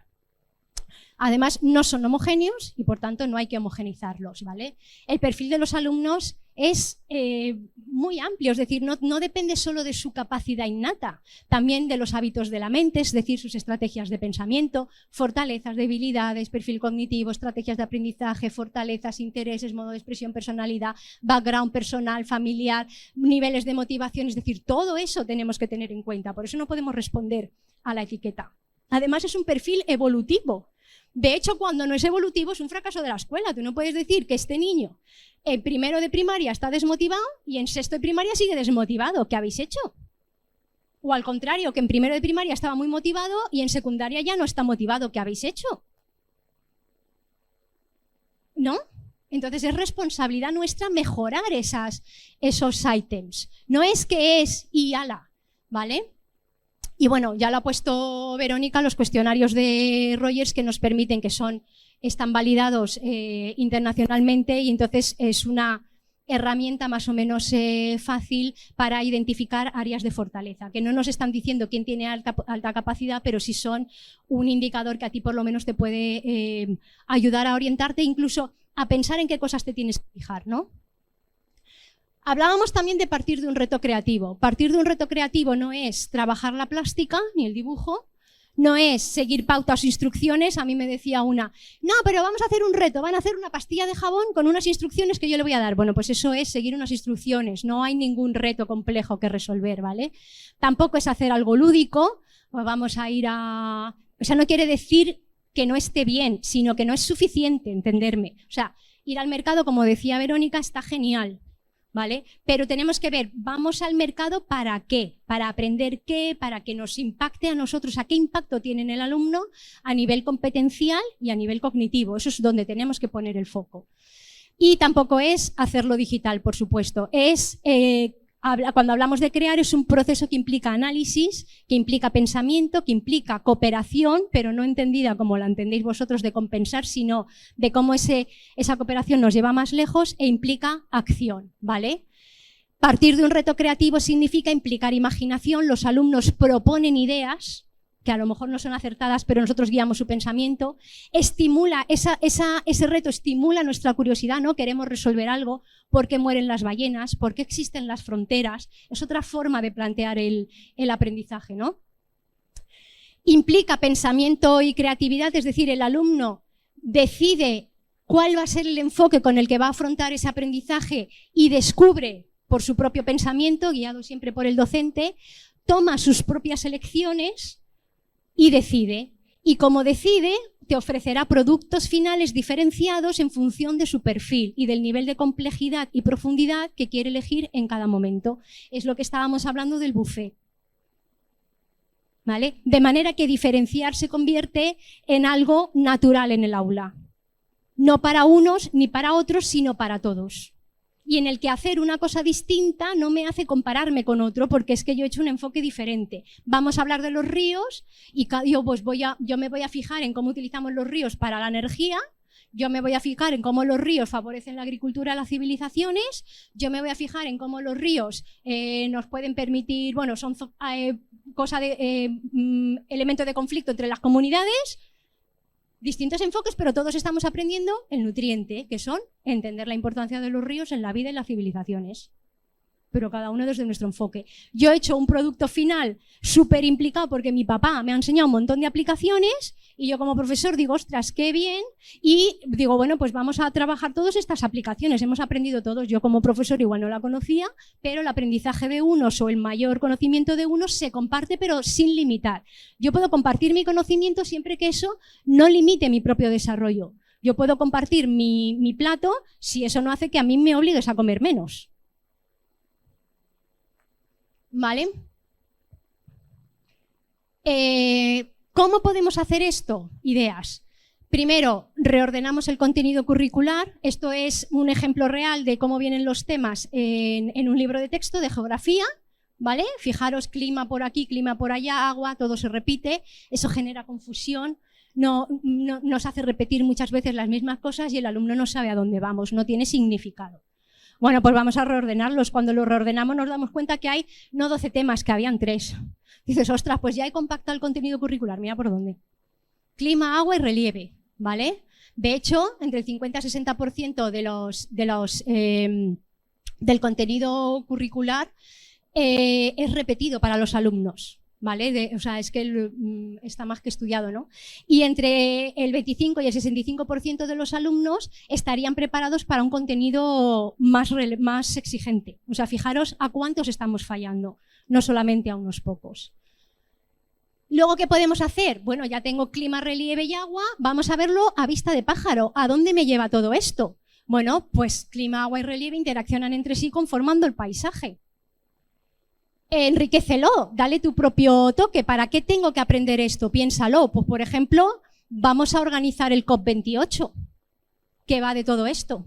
Además, no son homogéneos y, por tanto, no hay que homogeneizarlos, ¿vale? El perfil de los alumnos es muy amplio, es decir, no depende solo de su capacidad innata, también de los hábitos de la mente, es decir, sus estrategias de pensamiento, fortalezas, debilidades, perfil cognitivo, estrategias de aprendizaje, fortalezas, intereses, modo de expresión, personalidad, background personal, familiar, niveles de motivación, es decir, todo eso tenemos que tener en cuenta, por eso no podemos responder a la etiqueta. Además, es un perfil evolutivo. De hecho, cuando no es evolutivo es un fracaso de la escuela. Tú no puedes decir que este niño en primero de primaria está desmotivado y en sexto de primaria sigue desmotivado. ¿Qué habéis hecho? O al contrario, que en primero de primaria estaba muy motivado y en secundaria ya no está motivado. ¿Qué habéis hecho? ¿No? Entonces es responsabilidad nuestra mejorar esos ítems. No es que es y ala, ¿vale? Y bueno, ya lo ha puesto Verónica, los cuestionarios de Rogers que nos permiten, que están validados internacionalmente y entonces es una herramienta más o menos fácil para identificar áreas de fortaleza, que no nos están diciendo quién tiene alta capacidad, pero sí son un indicador que a ti por lo menos te puede ayudar a orientarte, incluso a pensar en qué cosas te tienes que fijar, ¿no? Hablábamos también de partir de un reto creativo. Partir de un reto creativo no es trabajar la plástica ni el dibujo, no es seguir pautas o instrucciones. A mí me decía una, no, pero vamos a hacer un reto, van a hacer una pastilla de jabón con unas instrucciones que yo le voy a dar. Bueno, pues eso es seguir unas instrucciones, no hay ningún reto complejo que resolver, ¿vale? Tampoco es hacer algo lúdico, vamos a ir a O sea, no quiere decir que no esté bien, sino que no es suficiente, entenderme. O sea, ir al mercado, como decía Verónica, está genial, ¿vale? Pero tenemos que ver, vamos al mercado ¿para qué? Para aprender qué, para que nos impacte a nosotros, a qué impacto tiene en el alumno a nivel competencial y a nivel cognitivo. Eso es donde tenemos que poner el foco. Y tampoco es hacerlo digital, por supuesto. Es, cuando hablamos de crear, es un proceso que implica análisis, que implica pensamiento, que implica cooperación, pero no entendida como la entendéis vosotros de compensar, sino de cómo esa cooperación nos lleva más lejos e implica acción, ¿vale? Partir de un reto creativo significa implicar imaginación. Los alumnos proponen ideas que a lo mejor no son acertadas, pero nosotros guiamos su pensamiento. Estimula, ese reto estimula nuestra curiosidad, ¿no? Queremos resolver algo. ¿Por qué mueren las ballenas? ¿Por qué existen las fronteras? Es otra forma de plantear el aprendizaje, ¿no? Implica pensamiento y creatividad, es decir, el alumno decide cuál va a ser el enfoque con el que va a afrontar ese aprendizaje y descubre por su propio pensamiento, guiado siempre por el docente, toma sus propias elecciones y decide. Y como decide, te ofrecerá productos finales diferenciados en función de su perfil y del nivel de complejidad y profundidad que quiere elegir en cada momento. Es lo que estábamos hablando del buffet, ¿vale? De manera que diferenciar se convierte en algo natural en el aula. No para unos ni para otros, sino para todos. Y en el que hacer una cosa distinta no me hace compararme con otro, porque es que yo he hecho un enfoque diferente. Vamos a hablar de los ríos y yo me voy a fijar en cómo utilizamos los ríos para la energía, yo me voy a fijar en cómo los ríos favorecen la agricultura y las civilizaciones, yo me voy a fijar en cómo los ríos nos pueden permitir, bueno, son elemento de conflicto entre las comunidades. Distintos enfoques, pero todos estamos aprendiendo el nutriente, que son entender la importancia de los ríos en la vida y las civilizaciones. Pero cada uno desde nuestro enfoque. Yo he hecho un producto final súper implicado porque mi papá me ha enseñado un montón de aplicaciones y yo como profesor digo, ostras, qué bien. Y digo, bueno, pues vamos a trabajar todas estas aplicaciones. Hemos aprendido todos. Yo como profesor igual no la conocía, pero el aprendizaje de unos o el mayor conocimiento de unos se comparte, pero sin limitar. Yo puedo compartir mi conocimiento siempre que eso no limite mi propio desarrollo. Yo puedo compartir mi plato si eso no hace que a mí me obligues a comer menos. ¿Vale? ¿Cómo podemos hacer esto? Ideas. Primero, reordenamos el contenido curricular. Esto es un ejemplo real de cómo vienen los temas en un libro de texto de geografía. ¿Vale? Fijaros, clima por aquí, clima por allá, agua, todo se repite. Eso genera confusión. Nos hace repetir muchas veces las mismas cosas y el alumno no sabe a dónde vamos, no tiene significado. Bueno, pues vamos a reordenarlos. Cuando los reordenamos nos damos cuenta que hay no 12 temas, que habían 3. Dices, ostras, pues ya he compactado el contenido curricular, mira por dónde. Clima, agua y relieve, ¿vale? De hecho, entre el 50 y 60% del contenido curricular es repetido para los alumnos. ¿Vale? O sea, es que está más que estudiado, ¿no? Y entre el 25 y el 65% de los alumnos estarían preparados para un contenido más exigente. O sea, fijaros a cuántos estamos fallando, no solamente a unos pocos. Luego, ¿qué podemos hacer? Bueno, ya tengo clima, relieve y agua, vamos a verlo a vista de pájaro. ¿A dónde me lleva todo esto? Bueno, pues clima, agua y relieve interaccionan entre sí conformando el paisaje. Enriquécelo, dale tu propio toque. ¿Para qué tengo que aprender esto? Piénsalo. Pues, por ejemplo, vamos a organizar el COP28. ¿Qué va de todo esto?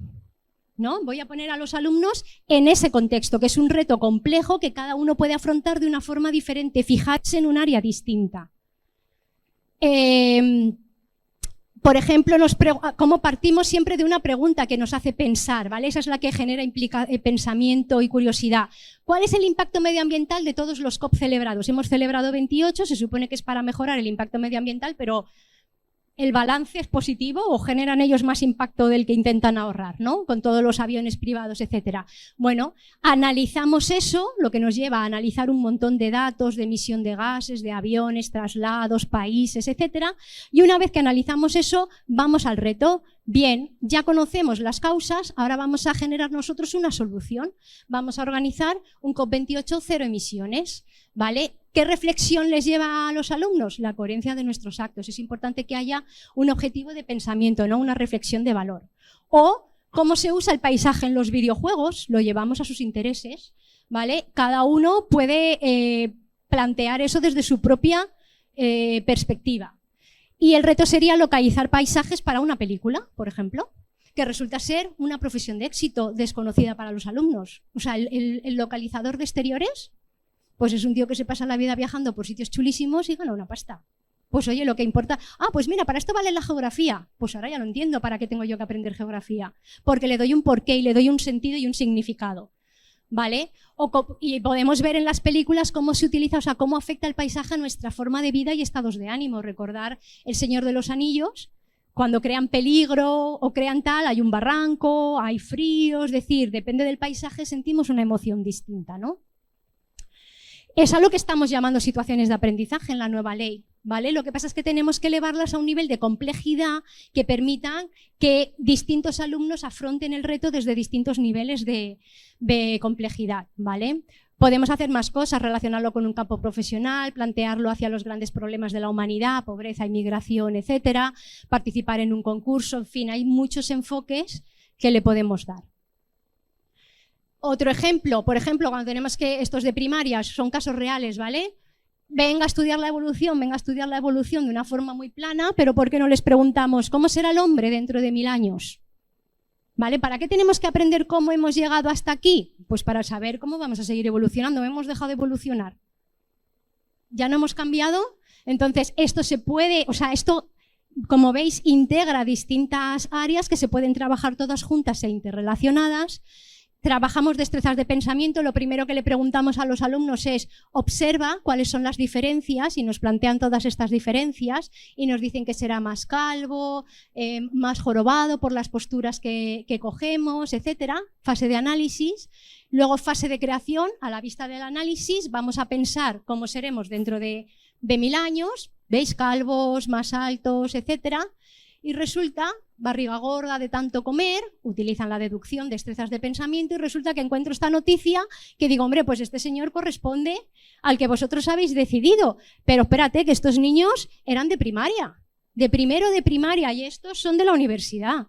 ¿No? Voy a poner a los alumnos en ese contexto, que es un reto complejo que cada uno puede afrontar de una forma diferente, fijarse en un área distinta. Por ejemplo, como partimos siempre de una pregunta que nos hace pensar, ¿vale? Esa es la que genera pensamiento y curiosidad. ¿Cuál es el impacto medioambiental de todos los COP celebrados? Hemos celebrado 28, se supone que es para mejorar el impacto medioambiental, pero ¿el balance es positivo o generan ellos más impacto del que intentan ahorrar, ¿no? Con todos los aviones privados, etcétera. Bueno, analizamos eso, lo que nos lleva a analizar un montón de datos de emisión de gases, de aviones, traslados, países, etcétera. Y una vez que analizamos eso, vamos al reto. Bien, ya conocemos las causas, ahora vamos a generar nosotros una solución. Vamos a organizar un COP28 cero emisiones, ¿vale? ¿Qué reflexión les lleva a los alumnos? La coherencia de nuestros actos. Es importante que haya un objetivo de pensamiento, no una reflexión de valor. O cómo se usa el paisaje en los videojuegos, lo llevamos a sus intereses, ¿vale? Cada uno puede plantear eso desde su propia perspectiva. Y el reto sería localizar paisajes para una película, por ejemplo, que resulta ser una profesión de éxito desconocida para los alumnos. O sea, el localizador de exteriores, pues es un tío que se pasa la vida viajando por sitios chulísimos y gana una pasta. Pues oye, lo que importa... pues mira, para esto vale la geografía. Pues ahora ya lo entiendo para qué tengo yo que aprender geografía. Porque le doy un porqué y le doy un sentido y un significado. ¿Vale? Y podemos ver en las películas cómo se utiliza, o sea, cómo afecta el paisaje a nuestra forma de vida y estados de ánimo. Recordar El Señor de los Anillos, cuando crean peligro o crean tal, hay un barranco, hay frío, es decir, depende del paisaje, sentimos una emoción distinta, ¿no? Es a lo que estamos llamando situaciones de aprendizaje en la nueva ley, ¿vale? Lo que pasa es que tenemos que elevarlas a un nivel de complejidad que permitan que distintos alumnos afronten el reto desde distintos niveles de complejidad, ¿vale? Podemos hacer más cosas, relacionarlo con un campo profesional, plantearlo hacia los grandes problemas de la humanidad, pobreza, inmigración, etcétera, participar en un concurso, en fin, hay muchos enfoques que le podemos dar. Otro ejemplo, por ejemplo, cuando tenemos que, estos de primaria, son casos reales, ¿vale? Venga a estudiar la evolución de una forma muy plana, pero ¿por qué no les preguntamos cómo será el hombre dentro de 1000 años? ¿Vale? ¿Para qué tenemos que aprender cómo hemos llegado hasta aquí? Pues para saber cómo vamos a seguir evolucionando. ¿Hemos dejado de evolucionar? ¿Ya no hemos cambiado? Entonces, esto se puede, o sea, esto, como veis, integra distintas áreas que se pueden trabajar todas juntas e interrelacionadas. Trabajamos destrezas de pensamiento. Lo primero que le preguntamos a los alumnos es: observa cuáles son las diferencias, y nos plantean todas estas diferencias y nos dicen que será más calvo, más jorobado por las posturas que cogemos, etcétera. Fase de análisis. Luego fase de creación. A la vista del análisis vamos a pensar cómo seremos dentro de 1000 años. ¿Veis? Calvos, más altos, etcétera. Y resulta, barriga gorda de tanto comer, utilizan la deducción, destrezas de pensamiento, y resulta que encuentro esta noticia que digo, hombre, pues este señor corresponde al que vosotros habéis decidido. Pero espérate, que estos niños eran de primaria, de primero de primaria, y estos son de la universidad.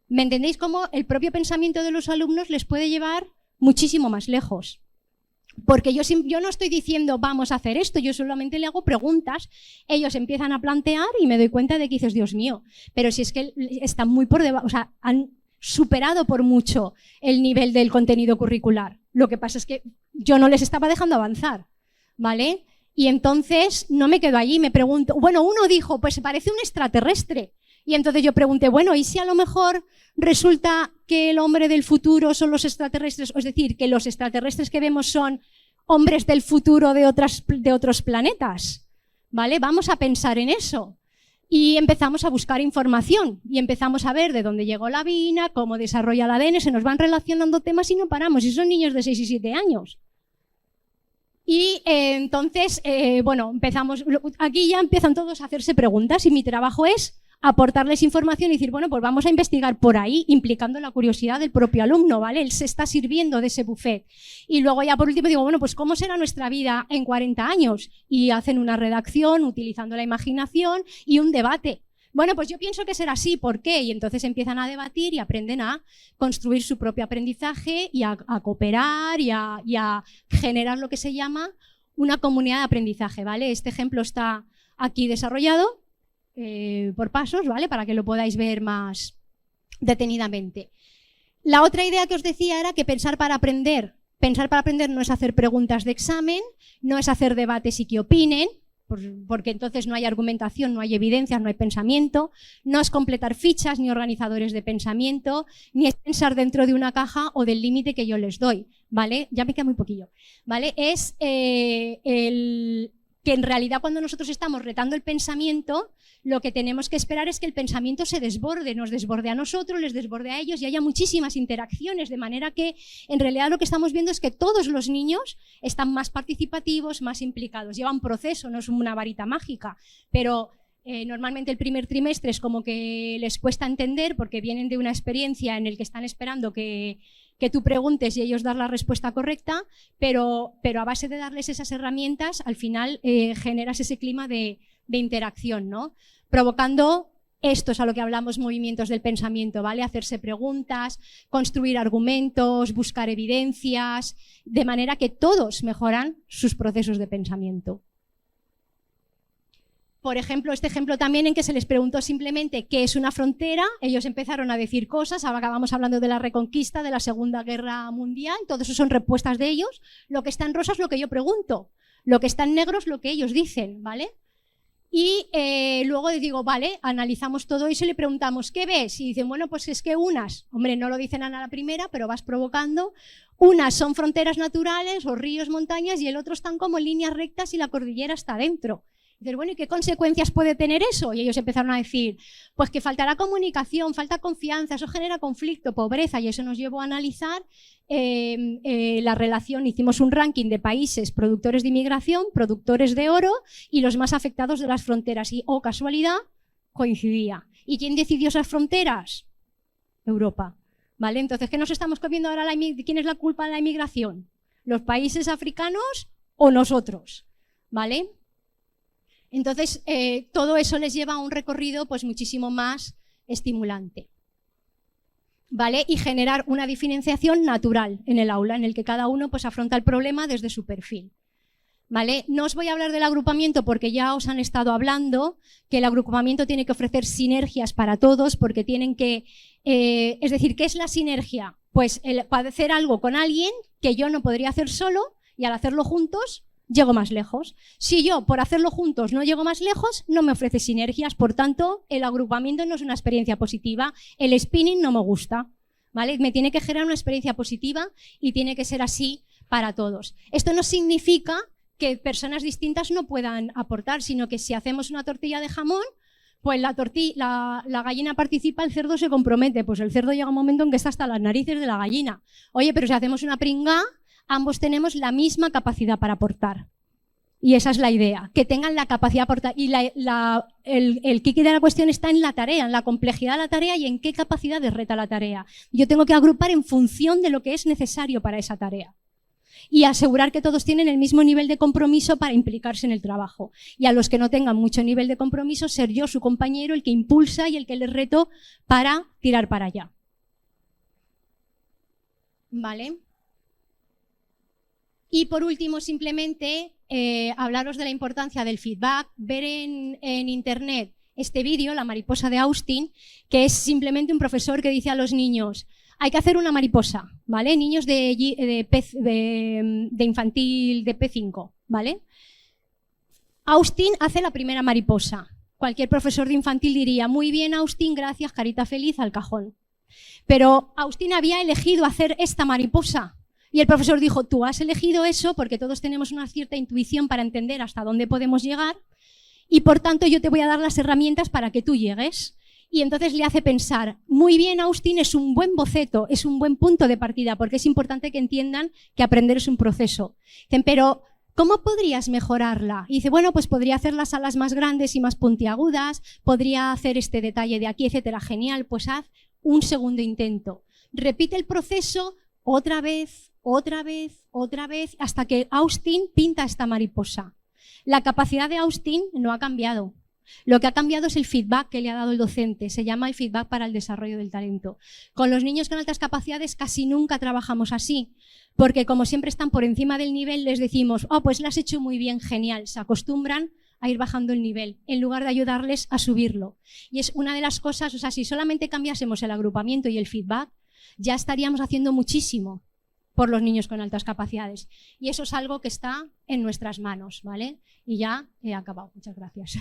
¿Me entendéis cómo el propio pensamiento de los alumnos les puede llevar muchísimo más lejos? Porque yo no estoy diciendo vamos a hacer esto, yo solamente le hago preguntas, ellos empiezan a plantear y me doy cuenta de que dices, Dios mío, pero si es que están muy por debajo, o sea, han superado por mucho el nivel del contenido curricular. Lo que pasa es que yo no les estaba dejando avanzar, ¿vale? Y entonces no me quedo allí, me pregunto, bueno, uno dijo, pues se parece un extraterrestre. Y entonces yo pregunté, bueno, ¿y si a lo mejor resulta que el hombre del futuro son los extraterrestres? Es decir, que los extraterrestres que vemos son hombres del futuro de otros planetas, ¿vale? Vamos a pensar en eso. Y empezamos a buscar información y empezamos a ver de dónde llegó la vida, cómo desarrolla el ADN, se nos van relacionando temas y no paramos. Y son niños de 6 y 7 años. Y entonces, bueno, empezamos, aquí ya empiezan todos a hacerse preguntas y mi trabajo es aportarles información y decir, bueno, pues vamos a investigar por ahí, implicando la curiosidad del propio alumno, ¿vale? Él se está sirviendo de ese buffet. Y luego ya por último digo, bueno, pues ¿cómo será nuestra vida en 40 años? Y hacen una redacción utilizando la imaginación y un debate. Bueno, pues yo pienso que será así, ¿por qué? Y entonces empiezan a debatir y aprenden a construir su propio aprendizaje y a cooperar y a generar lo que se llama una comunidad de aprendizaje, ¿vale? Este ejemplo está aquí desarrollado por pasos, ¿vale? Para que lo podáis ver más detenidamente. La otra idea que os decía era que pensar para aprender no es hacer preguntas de examen, no es hacer debates y que opinen, porque entonces no hay argumentación, no hay evidencias, no hay pensamiento, no es completar fichas ni organizadores de pensamiento, ni es pensar dentro de una caja o del límite que yo les doy, ¿vale? Ya me queda muy poquillo, ¿vale? Es que en realidad cuando nosotros estamos retando el pensamiento, lo que tenemos que esperar es que el pensamiento se desborde, nos desborde a nosotros, les desborde a ellos y haya muchísimas interacciones, de manera que en realidad lo que estamos viendo es que todos los niños están más participativos, más implicados. Lleva un proceso, no es una varita mágica, pero normalmente el primer trimestre es como que les cuesta entender porque vienen de una experiencia en la que están esperando que que tú preguntes y ellos dar la respuesta correcta, pero a base de darles esas herramientas, al final generas ese clima de interacción, ¿no? Provocando, esto es a lo que hablamos, movimientos del pensamiento, ¿vale? Hacerse preguntas, construir argumentos, buscar evidencias, de manera que todos mejoran sus procesos de pensamiento. Por ejemplo, este ejemplo también en que se les preguntó simplemente qué es una frontera, ellos empezaron a decir cosas, ahora acabamos hablando de la Reconquista, de la Segunda Guerra Mundial, todo eso son respuestas de ellos, lo que está en rosa es lo que yo pregunto, lo que está en negro es lo que ellos dicen, ¿vale? Y luego les digo, vale, analizamos todo eso y le preguntamos, ¿qué ves? Y dicen, bueno, pues es que unas, hombre, no lo dicen a la primera, pero vas provocando, unas son fronteras naturales o ríos, montañas, y el otro están como líneas rectas y la cordillera está dentro. Dices, bueno, ¿y qué consecuencias puede tener eso? Y ellos empezaron a decir, pues que faltará comunicación, falta confianza, eso genera conflicto, pobreza, y eso nos llevó a analizar la relación. Hicimos un ranking de países productores de inmigración, productores de oro y los más afectados de las fronteras. Y, oh casualidad, coincidía. ¿Y quién decidió esas fronteras? Europa. ¿Vale? Entonces, ¿qué nos estamos comiendo ahora? ¿Quién es la culpa de la inmigración? ¿Los países africanos o nosotros? ¿Vale? Entonces, todo eso les lleva a un recorrido pues, muchísimo más estimulante, ¿vale? Y generar una diferenciación natural en el aula, en el que cada uno pues, afronta el problema desde su perfil, ¿vale? No os voy a hablar del agrupamiento porque ya os han estado hablando que el agrupamiento tiene que ofrecer sinergias para todos, porque tienen que... es decir, ¿qué es la sinergia? Pues el hacer algo con alguien que yo no podría hacer solo, y al hacerlo juntos llego más lejos. Si yo, por hacerlo juntos, no llego más lejos, no me ofrece sinergias. Por tanto, el agrupamiento no es una experiencia positiva. El spinning no me gusta, ¿vale? Me tiene que generar una experiencia positiva y tiene que ser así para todos. Esto no significa que personas distintas no puedan aportar, sino que si hacemos una tortilla de jamón, pues la gallina participa, el cerdo se compromete. Pues el cerdo llega un momento en que está hasta las narices de la gallina. Oye, pero si hacemos una pringá, ambos tenemos la misma capacidad para aportar. Y esa es la idea, que tengan la capacidad de aportar. Y el kiki de la cuestión está en la tarea, en la complejidad de la tarea y en qué capacidades reta la tarea. Yo tengo que agrupar en función de lo que es necesario para esa tarea. Y asegurar que todos tienen el mismo nivel de compromiso para implicarse en el trabajo. Y a los que no tengan mucho nivel de compromiso, ser yo su compañero, el que impulsa y el que les reto para tirar para allá. ¿Vale? Y por último, simplemente hablaros de la importancia del feedback, ver en internet este vídeo, La mariposa de Austin, que es simplemente un profesor que dice a los niños, hay que hacer una mariposa, ¿vale? Niños de infantil de P5, ¿vale? Austin hace la primera mariposa. Cualquier profesor de infantil diría, muy bien Austin, gracias, carita feliz, al cajón. Pero Austin había elegido hacer esta mariposa. Y el profesor dijo, tú has elegido eso porque todos tenemos una cierta intuición para entender hasta dónde podemos llegar y por tanto yo te voy a dar las herramientas para que tú llegues. Y entonces le hace pensar, muy bien Austin, es un buen boceto, es un buen punto de partida porque es importante que entiendan que aprender es un proceso. Dicen, pero ¿cómo podrías mejorarla? Y dice, bueno, pues podría hacer las alas más grandes y más puntiagudas, podría hacer este detalle de aquí, etcétera. Genial, pues haz un segundo intento. Repite el proceso otra vez, hasta que Austin pinta esta mariposa. La capacidad de Austin no ha cambiado. Lo que ha cambiado es el feedback que le ha dado el docente. Se llama el feedback para el desarrollo del talento. Con los niños con altas capacidades casi nunca trabajamos así, porque como siempre están por encima del nivel, les decimos, oh, pues lo has hecho muy bien, genial. Se acostumbran a ir bajando el nivel, en lugar de ayudarles a subirlo. Y es una de las cosas, o sea, si solamente cambiásemos el agrupamiento y el feedback, ya estaríamos haciendo muchísimo por los niños con altas capacidades. Y eso es algo que está en nuestras manos, ¿vale? Y ya he acabado. Muchas gracias.